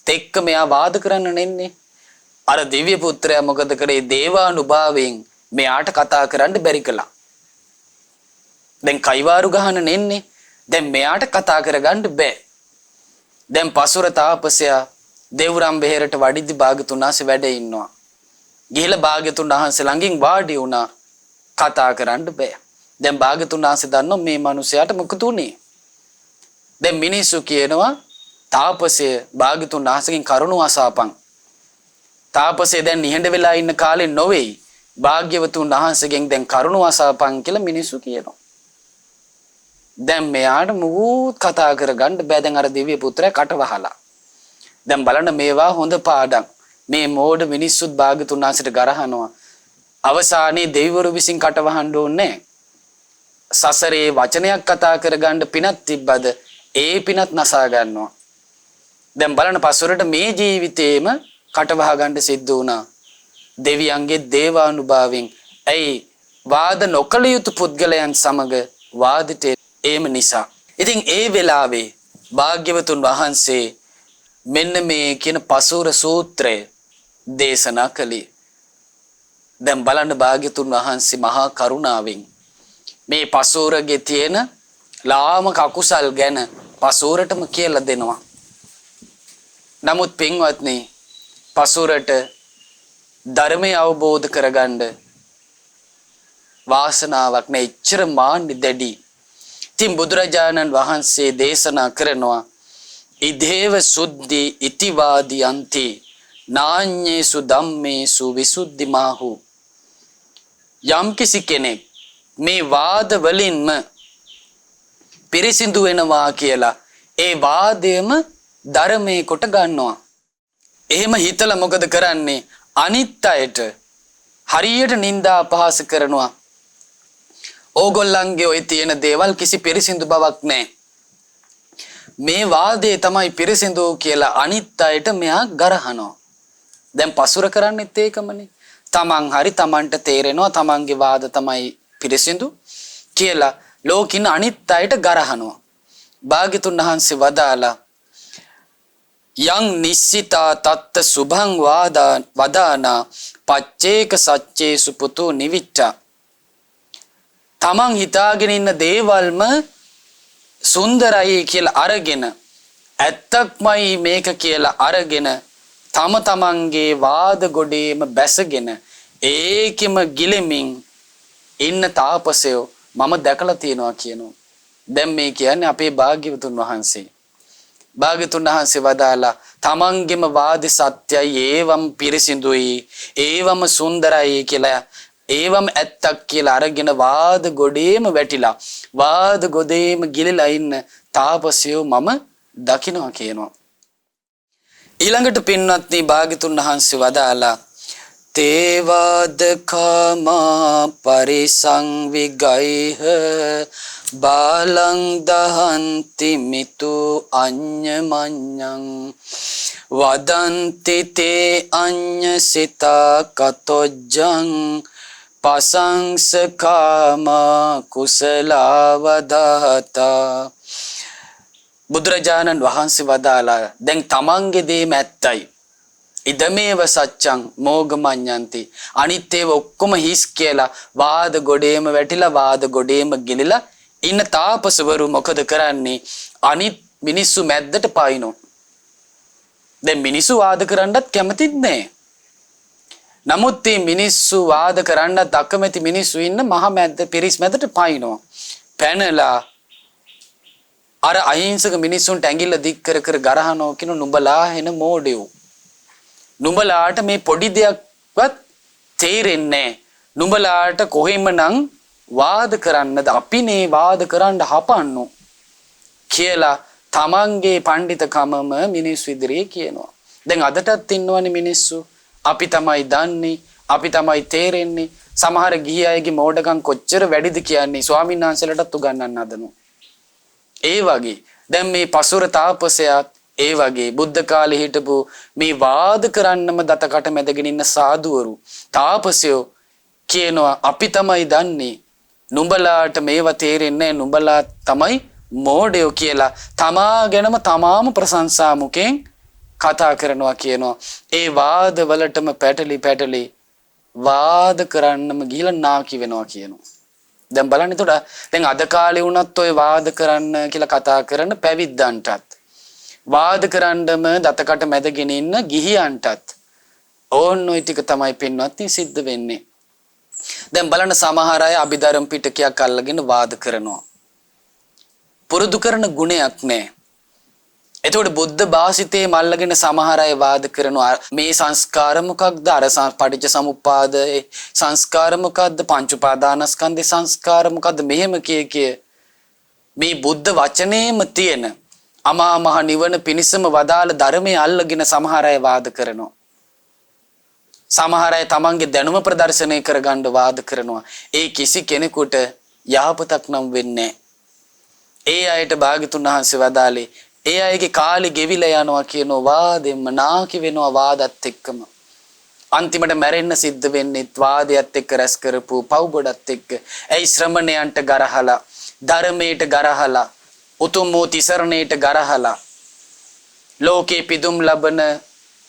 එක්ක මෙයා වාද කරන්න නෙන්නේ. අර දිව්‍ය පුත්‍රයා මොකද කළේ? දේවානුභාවයෙන් මෙයාට කතා කරන්න බැරි කළා. දැන් කයිවාරු ගහන නෙන්නේ. දැන් මෙයාට කතා කරගන්න බෑ. දැන් පසුර තාපසයා දෙව්රම් වෙහෙරට වඩිද්දි භාග්‍යතුන් වහන්සේ වැඩ ඉන්නවා. ගිහිලා භාග්‍යතුන් වහන්සේ ළඟින් වාඩි වුණා. කතා කරන්න බෑ. දැන් භාග්‍යතුන් වහන්සේ දන්නවා මේ මිනිසයාට මොකද උනේ. දැන් මිනිස්සු කියනවා තාපසය භාග්‍යතුන් වහන්සේගෙන් කරුණ අසාපන්. තාපසය දැන් නිහඬ වෙලා ඉන්න කාලේ නොවේයි. භාග්‍යවතුන් වහන්සේගෙන් දැන් කරුණ අසාපන් කියලා මිනිස්සු කියනවා. දැන් මෙයාට මුකුත් කතා කරගන්න බෑ. දැන් අර දිව්‍ය පුත්‍රයා කට වහලා. දැන් බලන්න මේවා හොඳ පාඩම්. මේ මෝඩ මිනිස්සුත් භාග්‍යතුන් වහන්සේට ගරහනවා. අවසානයේ දෙවිවරු විසින් කටවහන්න ඕනේ. සසරේ වචනයක් කතා කරගන්න පිනක් තිබ්බද ඒ පිනත් නසා ගන්නවා. දැන් බලන්න පසුරට මේ ජීවිතේම කටවහ ගන්න සිද්ධ වුණා. දෙවියන්ගේ දේවානුභාවයෙන්. ඇයි වාද නොකළ යුතු පුද්ගලයන් සමග වාදිතේ ඒම නිසා. ඉතින් ඒ වෙලාවේ භාග්‍යවතුන් වහන්සේ මෙන්න මේ කියන පසුර සූත්‍රය දේශනා කළේ. දැන් බලන්න භාග්‍යතුන් වහන්සේ මහා කරුණාවෙන් මේ පසෝරගේ තියෙන ලාමක අකුසල් ගැන පසෝරටම කියලා දෙනවා. නමුත් පින්වත්නි පසෝරට ධර්මය අවබෝධ කරගන්න වාසනාවක් නැ. ඉච්ඡර මාන්නි දැඩි. ඉතින් බුදුරජාණන් වහන්සේ දේශනා කරනවා ඉදේව සුද්ධි ඉතිවාදියන්ති නාඤ්ඤේසු ධම්මේසු විසුද්ධිමාහු. යම් කිසි කෙනෙක් මේ වාද වලින්ම පිරිසිදු වෙනවා කියලා ඒ වාදයම ධර්මයේ කොට ගන්නවා. එහෙම හිතලා මොකද කරන්නේ? අනිත් අයට හරියට නිନ୍ଦා අපහාස කරනවා. ඕගොල්ලන්ගේ ඔය තියෙන දේවල් කිසි පිරිසිදු බවක් නැහැ. මේ වාදේ තමයි පිරිසිදු කියලා අනිත් අයට මෙයා ගරහනවා. දැන් පසුර කරන්නේත් ඒකමනේ. තමන් හරි තමන්ට තේරෙනවා තමන්ගේ වාද තමයි පිරිසිදු කියලා ලෝකින අනිත් අයට ගරහනවා. භාග්‍යතුන් වහන්සේ වදාලා යං නිස්සිතා තත්ත සුභං වදානා පච්චේක සච්චේසු පුතු නිවිච්චා. තමන් හිතාගෙන ඉන්න දේවල්ම සුන්දරයි කියලා අරගෙන ඇත්තක්මයි මේක කියලා අරගෙන තම තමන්ගේ වාද ගොඩේම බැසගෙන ඒකෙම ගිලෙමින් ඉන්න තාපසයෝ මම දැකලා තියෙනවා කියනවා. දැන් මේ කියන්නේ අපේ භාග්‍යවතුන් වහන්සේ. භාග්‍යවතුන් වහන්සේ වදාලා තමන්ගේම වාද සත්‍යයි ඒවම් පිරිසිදුයි ඒවම් සුන්දරයි කියලා ඒවම් ඇත්තක් කියලා අරගෙන වාද ගොඩේම වැටිලා වාද ගොඩේම ගිලිලා ඉන්න තාපසයෝ මම දකිනවා කියනවා. ඊළඟට පින්වත්නි භාග්‍යවතුන් වහන්සේ වදාලා තේවාද කාමා පරිසංවිගයිහ බාලං දහන්ති මිතු අඤ්ඤමඤ්ඤං වදන්ති තේ අඤ්ඤ සිතා කතොජ්ජං පසංසකාමා කුසලවදතා. බුදුරජාණන් වහන්සේ වදාලා දැන් තමන්ගේ දේ මැත්තයි ඉදමේව සච්චං මෝගමඤ්ඤන්ති අනිත් ඒවා ඔක්කොම හිස් කියලා වාද ගොඩේම වැටිලා වාද ගොඩේම ගිලිලා ඉන්න තාපසවරු මොකද කරන්නේ? අනිත් මිනිස්සු මැද්දට පායිනෝ. දැන් මිනිස්සු වාද කරන්නත් කැමතිත් නැහැ. නමුත් මේ මිනිස්සු වාද කරන්නත් අකමැති මිනිස්සු ඉන්න මහ මැද්ද පිරිස් මැදට පායිනෝ. පැනලා අර අහිංසක මිනිස්සුන්ට ඇඟිල්ල දික් කර කර ගරහනෝ කියන නුඹලා එන මෝඩයෝ. නුඹලාට මේ පොඩි දෙයක්වත් තේරෙන්නේ නැහැ. නුඹලාට කොහෙමනම් වාද කරන්නද අපිනේ වාද කරන්න හපන්නෝ කියලා තමන්ගේ පඬිතකමම මිනිස්සු ඉදිරියේ කියනවා. දැන් අදටත් ඉන්නවනේ මිනිස්සු අපි තමයි දන්නේ අපි තමයි තේරෙන්නේ. සමහර ගිහි අයගේ මෝඩකම් කොච්චර වැඩිද කියන්නේ ස්වාමීන් වහන්සේලාටත් උගන්වන්න හදනවා. ඒ වගේ දැන් මේ පසුර තාපසයාත් ඒ වගේ බුද්ධ කාලේ හිටපු මේ වාද කරන්නම දතකට මැදගෙන ඉන්න සාදුවරු තාපසයෝ කියනවා අපි තමයි දන්නේ නුඹලාට මේවා තේරෙන්නේ නැහැ නුඹලා තමයි මෝඩයෝ කියලා තමා ගැනම තමාම ප්‍රශංසා මුකෙන් කතා කරනවා කියනවා. ඒ වාද වලටම පැටලි වාද කරන්නම ගිහලා නාකි වෙනවා කියනවා. දැන් බලන්න එතකොට දැන් අද කාලේ වුණත් ඔය වාද කරන්න කියලා කතා කරන පැවිද්දන්ටත් වාද කරන්නම දතකට මැදගෙන ඉන්න ගිහියන්ටත් ඕන් ඔය ටික තමයි පින්වත්නි සිද්ධ වෙන්නේ. දැන් බලන්න සමහර අය අභිධර්ම පිටකයක් අල්ලගෙන වාද කරනවා. පුරුදු කරන ගුණයක් නැහැ. එතකොට බුද්ධ භාසිතේ මල්ලගෙන සමහර අය වාද කරනවා මේ සංස්කාර මොකක්ද අර පටිච්ච සමුප්පාදේ සංස්කාර මොකක්ද පංච උපාදානස්කන්ධේ සංස්කාර මොකක්ද මෙහෙම කිය මේ බුද්ධ වචනේම තියෙන අමා මහ නිවන පිණිසම වදාළ ධර්මයේ අල්ලගෙන සමහර අය වාද කරනවා. සමහර අය තමන්ගේ දැනුම ප්‍රදර්ශනය කරගන්න වාද කරනවා. ඒ කිසි කෙනෙකුට යහපතක් නම් වෙන්නේ නැහැ. ඒ අයට භාග්‍යතුන් වහන්සේ වදාළේ ඒ අයගේ කාලේ ගෙවිලා යනවා කියන වාදෙම නාකි වෙනවා වාදත් එක්කම. අන්තිමට මැරෙන්න සිද්ධ වෙන්නේ වාදයට එක්ක රැස් කරපු පව් ගොඩත් එක්ක. ඇයි ශ්‍රමණයන්ට ගරහලා ධර්මයට ගරහලා උතුම් වූ තිසරණයට ගරහලා ලෝකේ පිදුම් ලබන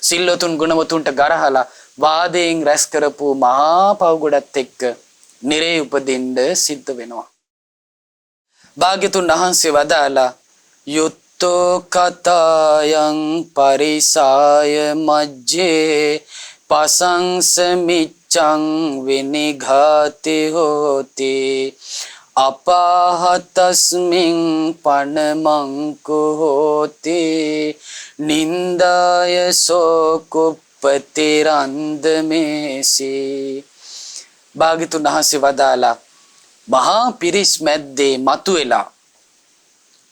සිල්වතුන් ගුණවතුන්ට ගරහලා වාදයෙන් රැස් කරපු මහා පව් ගොඩත් එක්ක නිරේ උපදින්න සිද්ධ වෙනවා. භාග්‍යතුන් වහන්සේ වදාලා යුත්තෝ කතායන් පරිසාය මජ්ජේ පසංසමිච්ඡං විනිඝාති හෝති අපාහතස්මින් පනමංකු හෝති නින්දාය සෝකුප්පතිරන්දමේසි. භාග්‍යතුන් වහන්සේ වදාලා මහා පිරිස් මැද්දේ මතුවෙලා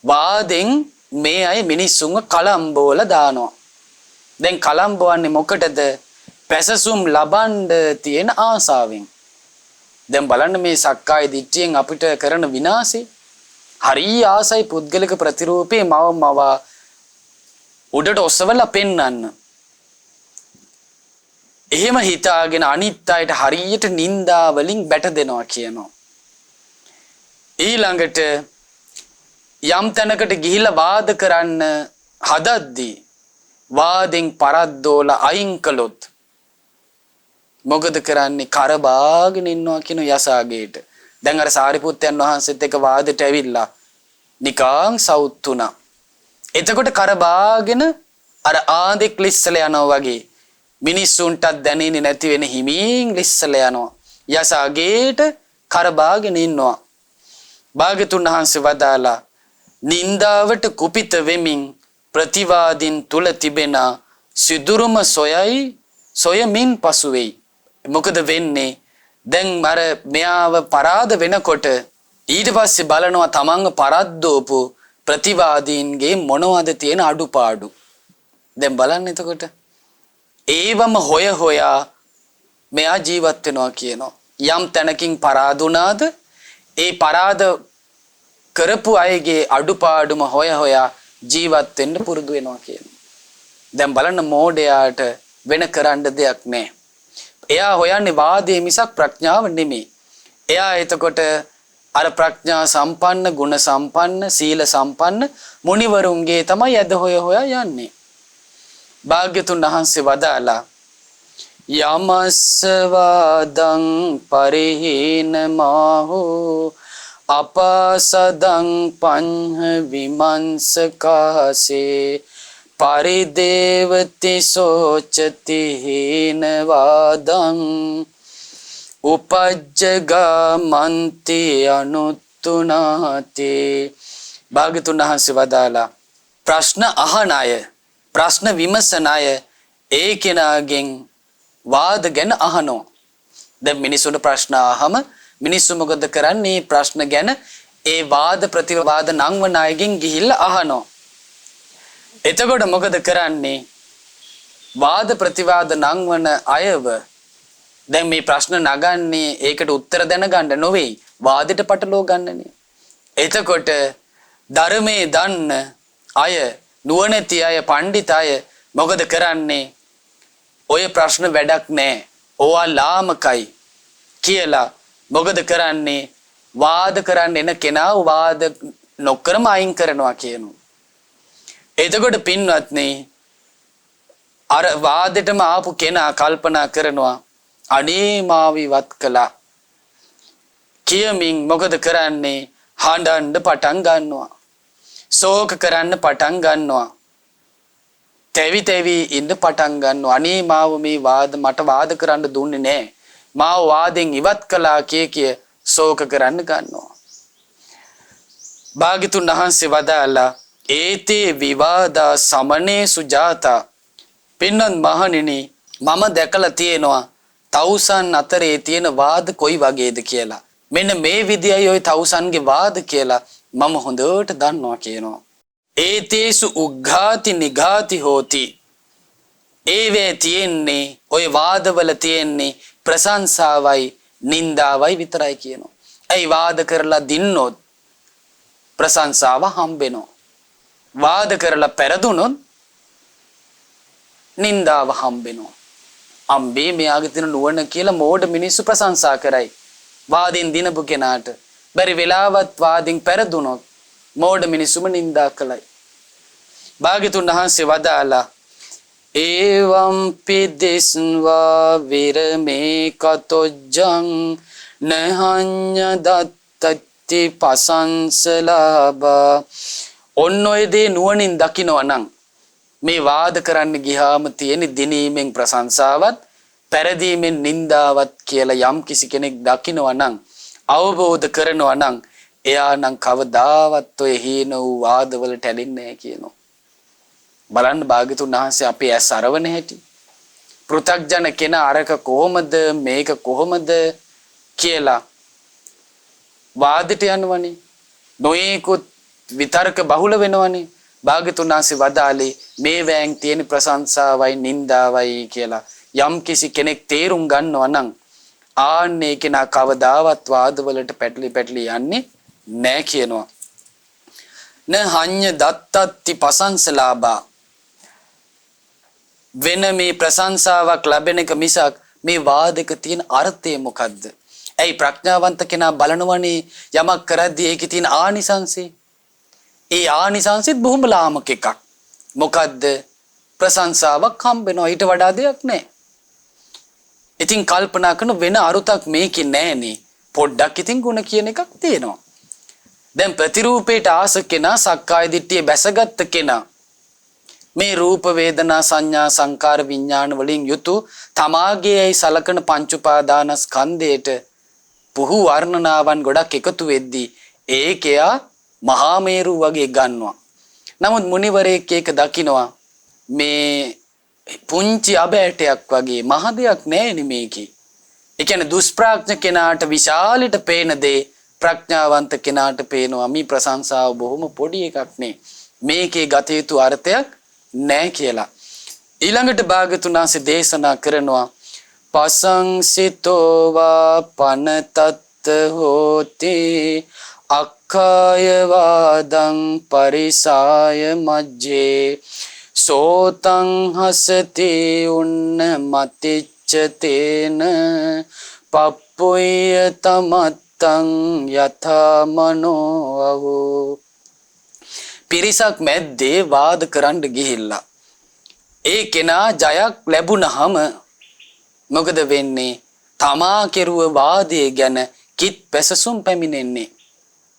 වාදෙන් මේ අය මිනිස්සුන්ව කලම්බෝල දානවා. දැන් කලම්බෝවන්නේ මොකටද? පැසසුම් ලබන්න තියෙන ආසාවෙන්. දැන් බලන්න මේ සක්කාය දිට්ඨියෙන් අපිට කරන විනාශේ. හරි ආසයි පුද්ගලික ප්‍රතිරූපේ මව උඩට ඔසවලා පෙන්වන්න. එහෙම හිතාගෙන අනිත් අයට හරියට නින්දා වලින් බැට දෙනවා කියනවා. ඊළඟට යම් තැනකට ගිහිල්ලා වාද කරන්න හදද්දී වාදෙන් පරද්දෝලා අයින් කළොත් මොකද කරන්නේ? කරබාගෙන ඉන්නවා කියන යසාගේට. දැන් අර සාරිපුත්තයන් වහන්සේත් එක්ක වාදෙට ඇවිල්ලා නිකාං සවුත් වුණා. එතකොට කරබාගෙන අර ආන්දෙක් ලිස්සල යනවා වගේ මිනිස්සුන්ටත් දැනෙන්නේ නැති වෙන හිමින් ලිස්සල යනවා. යසාගේට කරබාගෙන ඉන්නවා. භාග්‍යතුන් වහන්සේ වදාලා නින්දාවට කුපිත වෙමින් ප්‍රතිවාදීන් තුල තිබෙන සිදුරුම සොයමින් පසු වෙයි. මොකද වෙන්නේ? දැන් අර මෙයාව පරාද වෙනකොට ඊට පස්සේ බලනවා තමන්ව පරද්දෝපු ප්‍රතිවාදීන්ගේ මොනවද තියෙන අඩුපාඩු. දැන් බලන්න එතකොට ඒවම හොයා මෙයා ජීවත් වෙනවා කියනවා. යම් තැනකින් පරාදුනාද ඒ පරාද කරපු අයගේ අඩුපාඩුම හොයා ජීවත් වෙන්න පුරුදු වෙනවා කියනවා. දැන් බලන්න මෝඩයාට වෙන කරන්න දෙයක් නැහැ. එයා හොයන්නේ වාදයේ මිසක් ප්‍රඥාව නෙමෙයි. එයා එතකොට අර ප්‍රඥා සම්පන්න, ගුණ සම්පන්න, සීල සම්පන්න මුනිවරුන්ගේ තමයි යද හොයා යන්නේ. භාග්‍යතුන් වහන්සේ වදාලා යමස්සවාදං පරිහීන මාහෝ අපසදං පඤ්හ විමංසකාසේ පරිදේවති සෝචති හීන වාදං උපජ්ජගමන්ති අනුත්තුනාති. භාග්‍යතුන් වහන්සේ වදාලා ප්‍රශ්න අහන අය, ප්‍රශ්න විමසන අය ඒ කෙනාගෙන් වාද ගැන අහනවා. දැන් මිනිසුන්ට ප්‍රශ්න අහම මිනිස්සු මොකද කරන්නේ? ප්‍රශ්න ගැන ඒ වාද ප්‍රතිවාද නංවන අයගෙන් ගිහිල්ලා අහනවා. එතකොට මොකද කරන්නේ? වාද ප්‍රතිවාද නංවන අයව දැන් මේ ප්‍රශ්න නගන්නේ ඒකට උත්තර දැනගන්න නොවේ, වාදෙට පටලවා ගන්නනේ. එතකොට ධර්මයේ දන්න අය, නුවණැති අය, පඬිත අය මොකද කරන්නේ? ඔය ප්‍රශ්න වැඩක් නෑ, ඕවා ලාමකයි කියලා මොකද කරන්නේ? වාද කරන්න එන කෙනා වාද නොකරම අයින් කරනවා කියනවා. එතකොට පින්වත්නි, අර වාදෙටම ආපු කෙනා කල්පනා කරනවා අනේ මාව ඉවත් කළා කියමින් මොකද කරන්නේ? හඬන්න පටන් ගන්නවා, ශෝක කරන්න පටන් ගන්නවා, තැවි ඉන්න පටන් ගන්නවා. අනේ මාව මේ මට වාද කරන්න දුන්නේ නැහැ, මාව වාදෙන් ඉවත් කළා කිය ශෝක කරන්න ගන්නවා. භාග්‍යතුන් වහන්සේ වදාලා ඒතේ විවාදා සමනේ සුජාතා. පින්නන් මහණෙනි, මම දැකලා තියෙනවා තවුසන් අතරේ තියෙන වාද කොයි වගේද කියලා. මෙන්න මේ විදියයි ওই තවුසන්ගේ වාද කියලා මම හොඳට දන්නවා කියනවා. ඒතේසු උග්ඝාති නිඝාති හෝති. ඒවේ තියෙන්නේ, ওই වාදවල තියෙන්නේ ප්‍රශංසාවයි නින්දාවයි විතරයි කියනවා. ඇයි? වාද කරලා දින්නොත් ප්‍රශංසාව හම්බෙනවා, වාද කරලා පෙරදුනොත් නින්දාව හම්බෙනවා. අම්බේ මෙයාගේ තියෙන නුවණ කියලා මෝඩ මිනිස්සු ප්‍රශංසා කරයි වාදෙන් දිනපු කෙනාට. බැරි වෙලාවත් වාදෙන් පෙරදුනොත් මෝඩ මිනිස්සුම නින්දා කළයි. භාග්‍යතුන් වහන්සේ වදාලා ඒවම් පිදිස්වා විරමේ කතොජ්ජං නහඤ්ඤ දත්තති පසංසලාබා. ඔන්න ඔය දේ නුවණින් දකිනවා නම් මේ වාද කරන්න ගියාම තියෙන දිනීමෙන් ප්‍රශංසාවත් පෙරදීමෙන් නින්දාවත් කියලා යම් කිසි කෙනෙක් දකිනවා නම්, අවබෝධ කරනවා නම්, එයා නම් කවදාවත් ඔය හීන වූ වාදවලට ඇලෙන්නේ නැහැ කියනවා. බලන්න භාග්‍යතුන් වහන්සේ අපේ ඇස් අරවන හැටි. පෘථග්ජන කෙනා අරක කොහොමද මේක කොහොමද කියලා වාදෙට යනවනේ, නොයෙකුත් විතර්ක බහුල වෙනවනේ. භාග්‍යතුන් වහන්සේ වදාළේ මේ වෑන් තියෙන ප්‍රශංසාවයි නින්දාවයි කියලා යම් කිසි කෙනෙක් තේරුම් ගන්නවා නම් ආන්නේ කෙනා කවදාවත් වාදවලට පැටලි යන්නේ නැහැ කියනවා. න හඤ්ඤ දත්තත්ති පසංසලාභා. වෙන මේ ප්‍රශංසාවක් ලැබෙන එක මිසක් මේ වාදයක තියෙන අර්ථය මොකද්ද? ඇයි ප්‍රඥාවන්ත කෙනා බලනවනේ යමක් කරද්දී ඒකේ තියෙන ආනිසංසය. ඒ ආනිසංසෙත් බොහොම ලාමක එකක්. මොකද්ද? ප්‍රශංසාවක් හම්බෙනවා, ඊට වඩා දෙයක් නැහැ. ඉතින් කල්පනා කරන වෙන අරුතක් මේකේ නැහනේ. පොඩ්ඩක් ඉතින් ಗುಣ කියන එකක් තියෙනවා. දැන් ප්‍රතිරූපයට ආස කෙනා සක්කාය දිට්ඨිය බැසගත් කෙනා මේ රූප වේදනා සංඥා සංකාර විඥාන වලින් යුතු තමාගේයි සලකන පංච උපාදානස්කන්ධයට පුහු වර්ණනාවන් ගොඩක් එකතු වෙද්දී ඒකයා මහා මේරු වගේ ගන්නවා. නමුත් මුනිවරයෙක් ඒක දකිනවා මේ පුංචි අබෑටයක් වගේ මහ දෙයක් නෑනේ මේකේ. ඒ කියන්නේ දුෂ්ප්‍රඥ කෙනාට විශාලිට පේන දේ ප්‍රඥාවන්ත කෙනාට පේනවා මේ ප්‍රශංසාව බොහොම පොඩි එකක් නේ. මේකේ ගත යුතු අර්ථයක් නෑ කියලා. ඊළඟට භාග්‍යතුන් වහන්සේ දේශනා කරනවා පසංසිතෝ වා පනතත් හෝති අක්ඛය වාදං පරිසාය මජ්ජේ සෝතං හසති උන්න මතිච්ච තේන පප්පොය තමත්තං යථා මනෝ අවෝ. පිරිසක් මැද්දේ වාද කරන්න ගිහිල්ලා ඒ කෙනා ජයක් ලැබුණහම මොකද වෙන්නේ? තමා කෙරුව වාදයේ ගැන කිත් පැසසුම් පැමිණෙන්නේ.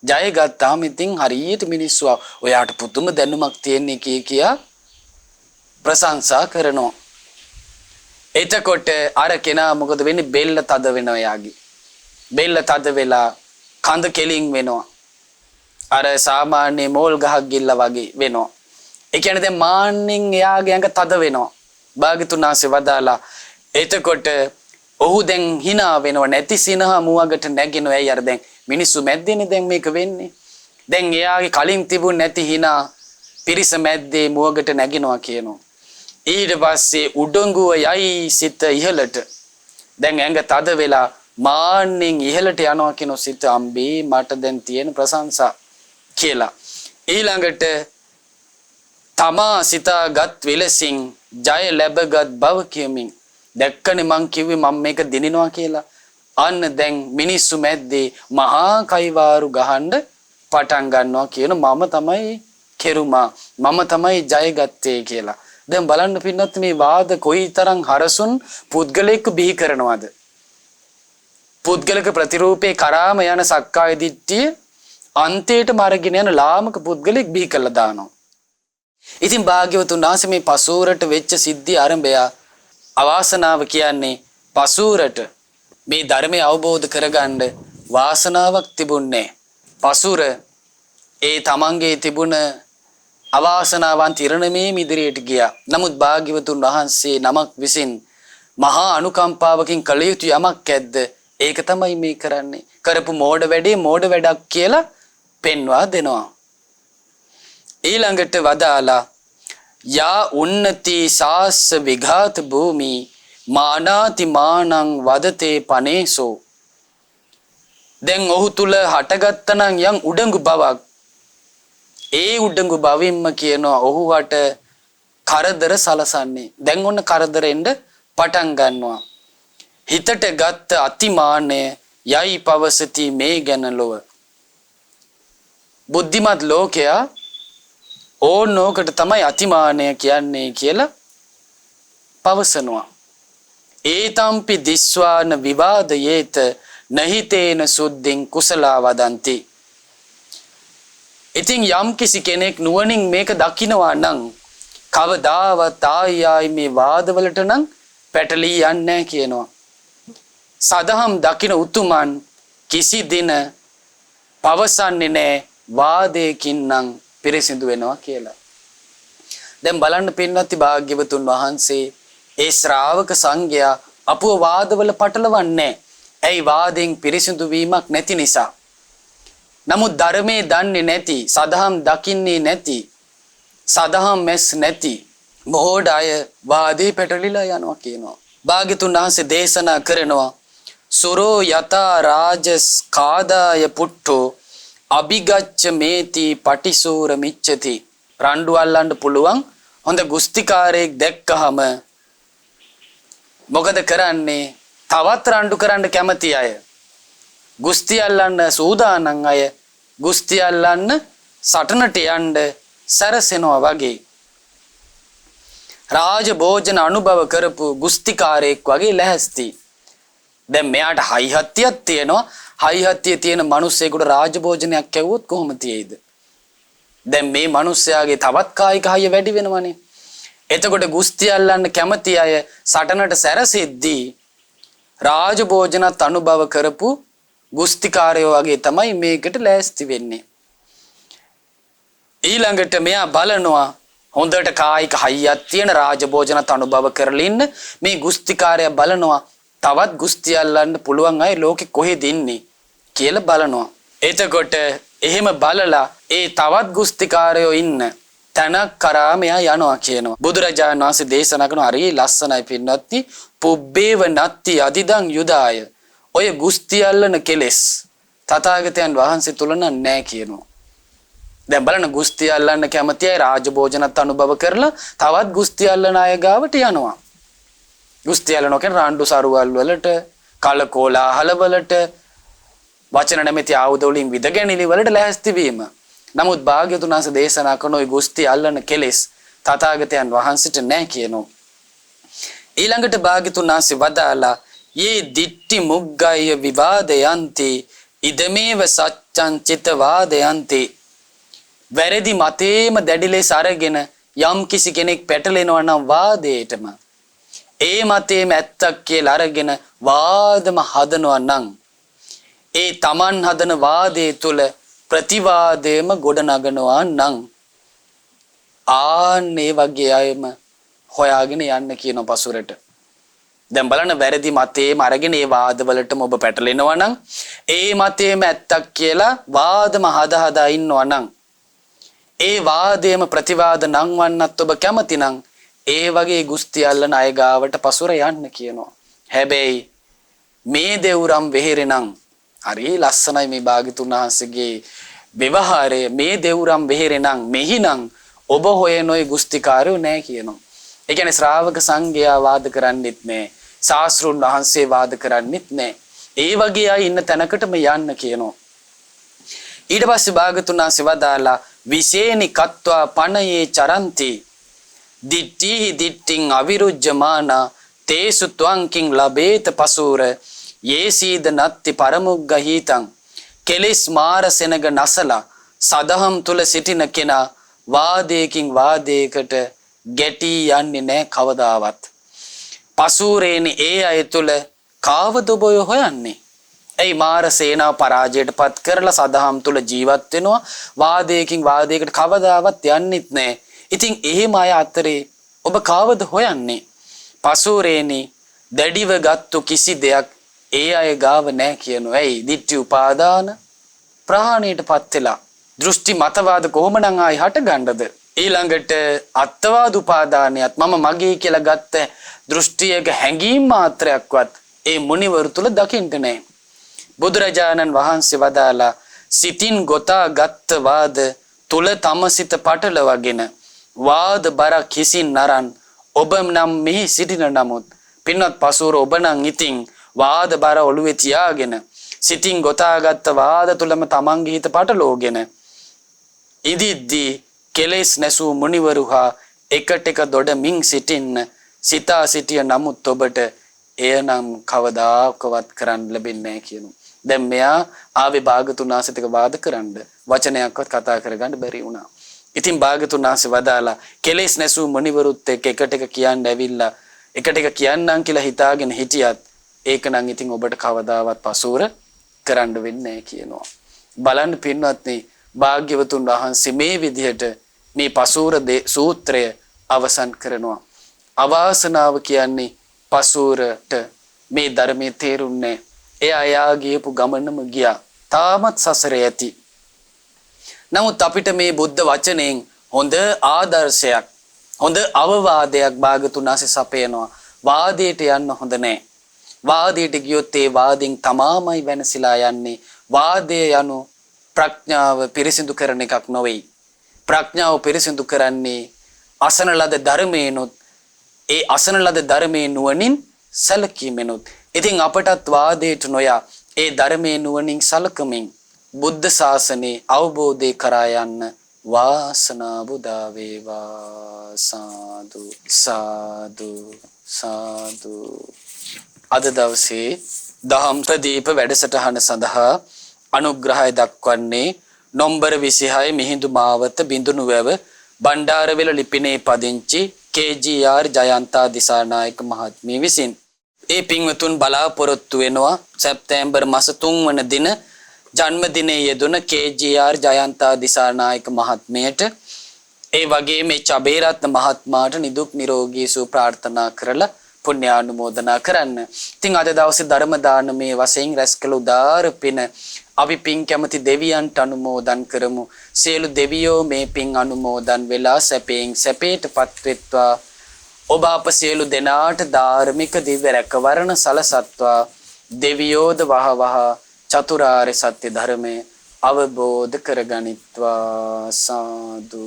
ජය ගත්තාම ඉතින් හරියට මිනිස්සු ඔයාට පුදුම දැනුමක් තියෙන්නේ කියා ප්‍රශංසා කරනවා. එතකොට අර කෙනා මොකද වෙන්නේ? බෙල්ල තද වෙනවා යාගේ. බෙල්ල තද වෙලා කඳ කෙලින් වෙනවා. අර සාමාන්‍ය මෝල් ගහක් ගිල්ල වගේ වෙනවා. ඒ කියන්නේ දැන් මාන්නෙන් එයාගේ ඇඟ තද වෙනවා. භාග්‍යතුන් වහන්සේ වදාලා එතකොට ඔහු දැන් hina වෙනව නැති සිනහ මුවගට නැගිනවා. ඇයි අර දැන් මිනිස්සු මැද්දේනේ දැන් මේක වෙන්නේ. දැන් එයාගේ කලින් තිබුණ නැති hina පිරිස මැද්දේ මුවගට නැගිනවා කියනවා. ඊට පස්සේ උඩඟුව යයි සිත ඉහළට. දැන් ඇඟ තද වෙලා මාන්නෙන් ඉහළට යනවා කියන සිත අම්බේ මට දැන් තියෙන ප්‍රශංසා කියලා. ඊළඟට තමා සිතාගත් විලසින් ජය ලැබගත් බව කියමින් දැක්කනේ මං කිව්වේ මම මේක දිනිනවා කියලා. අන්න දැන් මිනිස්සු මැද්දේ මහා කයිවාරු ගහන්න පටන් ගන්නවා කියන මම තමයි කෙරුමා මම තමයි ජය ගත්තේ කියලා. දැන් බලන්න පින්නත් මේ වාද කොයිතරම් හරසුන් පුද්ගලයෙක් බිහි කරනවද? පුද්ගලක ප්‍රතිරූපේ කරාම යන සක්කාය දිට්ඨිය අන්තයට මාර්ගෙන යන ලාමක පුද්ගලෙක් බිහි කළා දානවා. ඉතින් භාග්‍යවතුන් වහන්සේ මේ පසූරට වෙච්ච සිද්ධිය ආරම්භය අවාසනාව කියන්නේ පසූරට මේ ධර්මය අවබෝධ කරගන්න වාසනාවක් තිබුණේ. පසූර ඒ තමන්ගේ තිබුණ අවාසනාවන් තිරණමේ ඉදිරියට ගියා. නමුත් භාග්‍යවතුන් වහන්සේ නමක් විසින් මහා අනුකම්පාවකින් කළ යුතු යමක් ඇද්ද? ඒක තමයි මේ කරන්නේ. කරපු මෝඩ වැඩේ මෝඩ වැඩක් කියලා පෙන්වා දෙනවා. ඊළඟට වදාලා යා උන්නති සාස්ස විඝාත භූමි මානාති මානං වදතේ පනේසෝ. දැන් ඔහු තුල හටගත්තනම් යම් උඩඟු බවක් ඒ උඩඟු බවින්ම කියනවා ඔහුවට කරදර සලසන්නේ. දැන් ඔන්න කරදරෙන්ද පටන් ගන්නවා. හිතට ගත්ත අතිමානය යයි පවසති මේ ගැන ලොව. බුද්ධිමත් ලෝකයා ඕනෝකට තමයි අතිමානය කියන්නේ කියලා පවසනවා. ඒතම්පි දිස්වාන විවාදයේත නහිතේන සුද්ධින් කුසලා වදන්ති. ඉතින් යම් කිසි කෙනෙක් නුවණින් මේක දකිනවා නම් කවදාවත් ආයි මේ වාදවලට නම් පැටලී යන්නේ නැහැ කියනවා. සදහම් දකින උතුමන් කිසි දින පවසන්නේ නැහැ වාදයකින් නම් පිරිසිදු වෙනවා කියලා. දැන් බලන්න පින්වත්නි භාග්‍යවතුන් වහන්සේ ඒ ශ්‍රාවක සංඝයා අපව වාදවල පටලවන්නේ. ඇයි? වාදෙන් පිරිසිදු වීමක් නැති නිසා. නමුත් ධර්මයේ දන්නේ නැති, සදහම් දකින්නේ නැති, සදහම් මැස් නැති මොහොඩ අය වාදේ පැටලිලා යනවා කියනවා. භාග්‍යතුන් වහන්සේ දේශනා කරනවා සුරෝ යතා රාජස් කාදාය පුට්ටෝ අභිගච්ඡ මේති පටිසූර මිච්ඡති. රණ්ඩු අල්ලන්න පුළුවන් හොඳ ගුස්තිකාරයෙක් දැක්කහම මොකද කරන්නේ? තවත් රණ්ඩු කරන්න කැමති අය, ගුස්ති අල්ලන්න සූදානම් අය ගුස්ති අල්ලන්න සටනට යන්න සැරසෙනවා වගේ. රාජ භෝජන අනුභව කරපු ගුස්තිකාරයෙක් වගේ ලැහැස්ති. දැන් මෙයාට හයිහත්තියක් තියෙනවා. හයි හත්තිය තියෙන මිනිස්සෙකුට රාජභෝජනයක් කැවුවොත් කොහොම තියෙයිද? දැන් මේ මිනිස්සයාගේ තවත් කායික හයිය වැඩි වෙනවනේ. එතකොට ගුස්ති අල්ලන්න කැමති අය සටනට සැරසෙද්දී රාජභෝජනත් අනුභව කරපු ගුස්තිකාරයෝ වගේ තමයි මේකට ලෑස්ති වෙන්නේ. ඊළඟට මෙයා බලනවා හොඳට කායික හයියක් තියෙන රාජභෝජනත් අනුභව කරලා ඉන්න මේ ගුස්තිකාරයා බලනවා තවත් ගුස්ති අල්ලන්න පුළුවන් අය ලෝකෙ කොහෙද ඉන්නේ කියලා බලනවා. එතකොට එහෙම බලලා ඒ තවත් ගුස්තිකාරයෝ ඉන්න තැනක් කරා මෙයා යනවා කියනවා. බුදුරජාණන් වහන්සේ දේශනා කරන හරි ලස්සනයි පින්වත්නි. පුබ්බේව නත්ති අදිදං යුදාය. ඔය ගුස්ති අල්ලන කෙලෙස් තථාගතයන් වහන්සේ තුල නැහැ කියනවා. දැන් බලන්න ගුස්ති අල්ලන්න කැමති අය රාජභෝජනත් අනුභව කරලා තවත් ගුස්ති අල්ලන අය ගාවට යනවා. ගුස්ති අල්ලන කෙනා රාණ්ඩු සරුවල් වලට, කලකෝලාහල වලට, වචන නැමැති ආයුධ වලින් විදගැනිලි වලට ලෑස්ති වීම. නමුත් භාග්‍යවතුන් වහන්සේ දේශනා කරන ওই ගුස්ති අල්ලන කෙලෙස් තථාගතයන් වහන්සේට නැහැ කියනවා. ඊළඟට භාග්‍යවතුන් වහන්සේ වදාලා යේ දිට්ටි මුග්ගය විවාදයන්ති ඉදමේව සච්ඡං චිත වාදයන්ති. වැරදි මතේම දැඩි ලෙස අරගෙන යම් කිසි කෙනෙක් පැටලෙනවා නම් වාදයටම ඒ මතේම ඇත්තක් කියලා අරගෙන වාදම හදනවා නම් ඒ Taman හදන වාදයේ තුල ප්‍රතිවාදයම ගොඩනගනවා නම් ආන්නේ වගේ අයම හොයාගෙන යන්න කියන පසුරට. දැන් බලන්න වැරදි මතේම අරගෙන ඒ වාදවලටම ඔබ පැටලෙනවා නම් ඒ මතේම ඇත්තක් කියලා වාදම හදා ඉන්නවා නම් ඒ වාදයේම ප්‍රතිවාද නංවන්නත් ඔබ කැමති නම් ඒ වගේ ගුස්ති අල්ලන අය ගාවට පසුර යන්න කියනවා. හැබැයි මේ දෙවුරම් වෙහෙරෙනම් හරි ලස්සනයි මේ භාග්‍යතුන් වහන්සේගේ ව්‍යවහාරය. මේ දෙවුරම් වෙහෙරෙනම් මෙහිනම් ඔබ හොයන ඔය ගුස්තිකාරයෝ නැහැ කියනවා. ඒ කියන්නේ ශ්‍රාවක සංඝයා වාද කරන්නෙත් නැහැ. ශාස්ත්‍රුන් වහන්සේ වාද කරන්නෙත් නැහැ. ඒ වගේ අය ඉන්න තැනකටම යන්න කියනවා. ඊට පස්සේ භාග්‍යතුන් වහන්සේ වදාලා විසේනි කତ୍වා පනයේ චරಂತಿ දිට්ඨි දිට්ඨින් අවිරුජ්ජමාන තේසු ත්වංකින් ලබේත පසූර යේසීද නත්ති පරමුග්ගහීතං. කෙලිස් මාර සෙනග නසලා සදහම් තුල සිටින කෙනා වාදයකින් වාදයකට ගැටී යන්නේ නැහැ කවදාවත්. පසූරේනි ඒ අය තුල කාවද ඔබ හොයන්නේ? ඒ මාර සේනාව පරාජයට පත් කරලා සදහම් තුල ජීවත් වෙනවා. වාදයකින් වාදයකට කවදාවත් යන්නෙත් නැහැ. ඉතින් එහෙම අය අතරේ ඔබ කාවද හොයන්නේ? පසූරේනි දැඩිව ගත්තු කිසි දෙයක් ඒ අය ගාව නැහැ කියනවා. ඇයි? දිට්ඨි උපාදාන ප්‍රහාණයටපත් වෙලා. දෘෂ්ටි මතවාද කොහොමනම් ආයි හටගන්නද? ඊළඟට අත්වාද උපාදානියත් මම මගේ කියලා ගත්ත දෘෂ්ටියක හැඟීම් මාත්‍රයක්වත් ඒ මුනිවරු තුල දකින්න නැහැ. බුදුරජාණන් වහන්සේ වදාලා සිතින් ගොතා ගත්ත වාද තුල තම සිත පටලවගෙන වාද බර කිසින් නරන් ඔබ නම් මෙහි සිටින නමුත් පින්වත් පසුර ඔබ නම් ඉතින් වාද බර ඔළුවේ තියාගෙන සිතින් ගොතාගත්ත වාද තුලම තමන්ගේ හිත පටලෝගෙන ඉදිද්දී කෙලෙස් නැසූ මුනිවරු හා එකට එක දොඩමින් සිටින්න සිතා සිටිය නමුත් ඔබට එයනම් කවදාකවත් කරන්න ලැබෙන්නේ නැහැ කියනවා. දැන් මෙයා ආවේ භාගතුන් වහන්සේට වාද කරන්න වචනයක්වත් කතා කරගන්න බැරි වුණා. ඉතින් භාගතුන් වහන්සේ වදාලා කෙලෙස් නැසූ මුනිවරුත් එක්ක එකට එක කියන්න ඇවිල්ලා එකට එක කියන්නම් කියලා හිතාගෙන හිටියත් ඒක නම් ඉතින් ඔබට කවදාවත් පසුර කරන්න වෙන්නේ නැහැ කියනවා. බලන්න පින්වත්නි භාග්‍යවතුන් වහන්සේ මේ විදිහට මේ පසුර සූත්‍රය අවසන් කරනවා. අවාසනාව කියන්නේ පසුරට මේ ධර්මයේ තේරුන්නේ එයා ගියපු ගමනම ගියා. තාමත් සසරේ ඇති. නමුත් අපිට මේ බුද්ධ වචනයෙන් හොඳ ආදර්ශයක් හොඳ අවවාදයක් භාගතුන් වහන්සේ සපයනවා. වාදයට යන්න හොඳ නැහැ. වාදයට ගියොත් ඒ වාදෙන් තමාමයි වෙනසිලා යන්නේ. වාදය යනු ප්‍රඥාව පිරිසිදු කරන එකක් නොවේ. ප්‍රඥාව පිරිසිදු කරන්නේ අසන ලද ධර්මයෙන්ොත් ඒ අසන ලද ධර්මයේ නුවණින් සැලකීමෙනුත්. ඉතින් අපටත් වාදයට නොයා ඒ ධර්මයේ නුවණින් සලකමින් බුද්ධ ශාසනයේ අවබෝධය කරා යන්න වාසනාව උදා වේවා. සාදු සාදු සාදු. අද දවසේ දහම් ප්‍රදීප වැඩසටහන සඳහා අනුග්‍රහය දක්වන්නේ නොම්බර 26 මිහිඳු මාවත බිඳුනුවැව බණ්ඩාරවෙල ලිපිනේ පදිංචි KGR ජයන්තා දිසානායක මහත්මිය විසින්. ඒ පින්වතුන් බලාපොරොත්තු වෙනවා සැප්තැම්බර් මාස 3 වන දින ජන්මදිනයේ යෙදුන KGR ජයන්තා දිසානායක මහත්මියට ඒ වගේම චබේරත්න මහත්මයාට නිදුක් නිරෝගී සුව ප්‍රාර්ථනා කරලා පුණ්‍යානුමෝදනා කරන්න. ඉතින් අද දවසේ ධර්ම දානමේ වශයෙන් රැස් කළ උදාර පින අපි පින් කැමති දෙවියන්ට අනුමෝදන් කරමු. සියලු දෙවියෝ මේ පින් අනුමෝදන් වෙලා සැපයෙන් සැපේටපත් වෙත්වා. ඔබ අප සියලු දෙනාට ධාර්මික දිව්‍ය රැකවරණ සලසත්වා. දෙවියෝද වහවහ චතුරාර්ය සත්‍ය ධර්මය අවබෝධ කරගනිත්වා. සාදු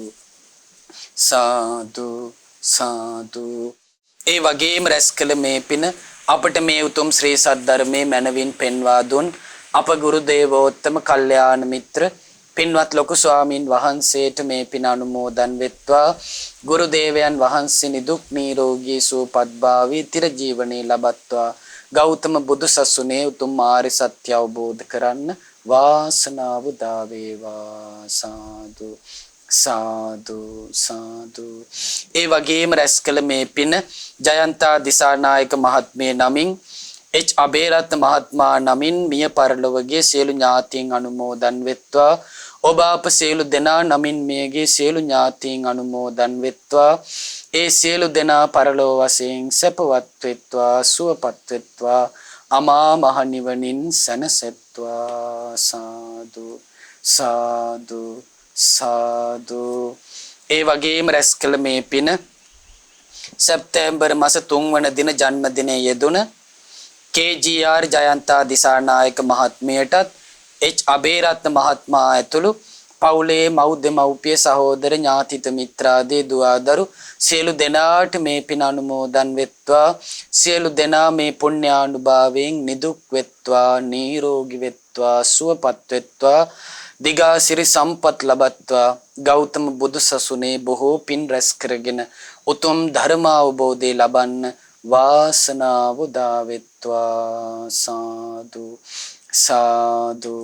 සාදු සාදු. ඒ වගේම රැස් කළ මේ පින අපට මේ උතුම් ශ්‍රී සද්ධර්මයේ මනවින් පෙන්වා දුන් අප ගුරු දේවෝත්තම කල්යාණ මිත්‍ර පින්වත් ලොකු ස්වාමින් වහන්සේට මේ පින අනුමෝදන් වෙත්වා. ගුරු දේවයන් වහන්සේ නිදුක් නිරෝගී සුවපත් භාවී තිර ජීවනයේ ලබත්වා. ගෞතම බුදු සසුනේ උතුම් ආර්ය සත්‍ය අවබෝධ කරන්න වාසනාව දා වේවා. සාදු සාදු සාදු. ඒ වගේම රැස් කළ මේ පින ජයන්තා දිසානායක මහත්මිය නමින් අබේරත්න මහත්මයා නමින් මිය පරලොවගේ සියලු ඥාතීන් අනුමෝදන් වෙත්වා. ඔබ අප සියලු දෙනා නමින් මියගේ සියලු ඥාතීන් අනුමෝදන් වෙත්වා. ඒ සියලු දෙනා පරලොව වශයෙන් සැපවත් වෙත්වා සුවපත් වෙත්වා අමා මහ නිවනින් සැනසෙත්වා. සාදු සාදු සාදු. ඒ වගේම රැස් කළ මේ පින සැප්තැම්බර් මාස 3 වන දින ජන්මදිනයේ යෙදුන KGR ජයන්තා දිසානායක මහත්මියටත් අබේරත්න මහත්මයා ඇතුළු පවුලේ මව්පිය සහෝදර ඥාතිත මිත්‍රාදී දුවදරු සියලු දෙනාට මේ පින අනුමෝදන් වෙත්වා. සියලු දෙනා මේ පුණ්‍යානුභාවයෙන් නිදුක් වෙත්වා නිරෝගී වෙත්වා සුවපත් වෙත්වා දිගාසිරි සම්පත් ලබත්වා. ගෞතම බුදු සසුනේ බොහෝ පින් රැස් කරගෙන උතුම් ධර්ම අවබෝධය ලබන්න වාසනාව දා වෙත්වා. සාදු සාදු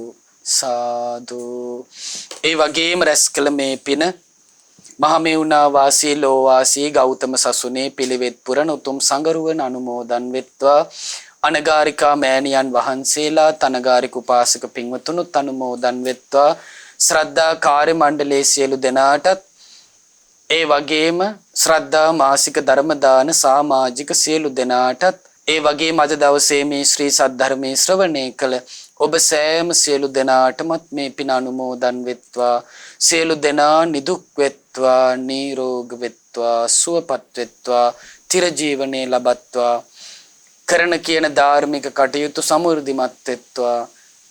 සාදු. ඒ වගේම රැස් කළ මේ පින මහමෙවුනා වාසී ලෝවාසී ගෞතම සසුනේ පිළිවෙත් පුරන උතුම් සංගරුවන් අනුමෝදන් වෙත්වා. අනගාരികා මෑණියන් වහන්සේලා තනගාരിക උපාසක පින්වතුනුත් අනුමෝදන් වෙත්වා. ශ්‍රද්ධා කාර්ය මණ්ඩලයේ සියලු දෙනාටත් ඒ වගේම ශ්‍රද්ධා මාසික ධර්ම දාන සමාජික සියලු දෙනාටත් ඒ වගේම අද දවසේ මේ ශ්‍රී සද්ධර්මයේ ශ්‍රවණය කළ ඔබ සෑම සියලු දෙනාටමත් මේ පින අනුමෝදන් වෙත්වා. සියලු දෙනා නිදුක් වෙත්වා නිරෝගී වෙත්වා සුවපත් වෙත්වා තිර ජීවනයේ ලබත්වා. කරන කියන ධාර්මික කටයුතු සමෘද්ධිමත් වෙත්වා.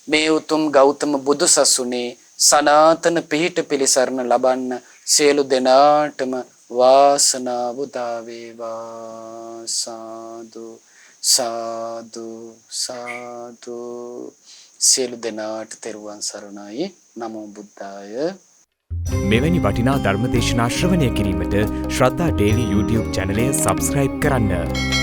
මේ උතුම් ගෞතම බුදු සසුනේ සනාතන පිහිට පිළිසරණ ලබන්න සියලු දෙනාටම වාසනාව උදා වේවා. සාදු සාදු සාදු. සියලු දෙනාට තෙරුවන් සරණයි. නමෝ බුද්ධාය. මෙවැනි වටිනා ධර්මදේශනා ශ්‍රවණය කිරීමට ශ්‍රද්ධා ඩේලි YouTube චැනලය සබ්ස්ක්‍රයිබ් කරන්න.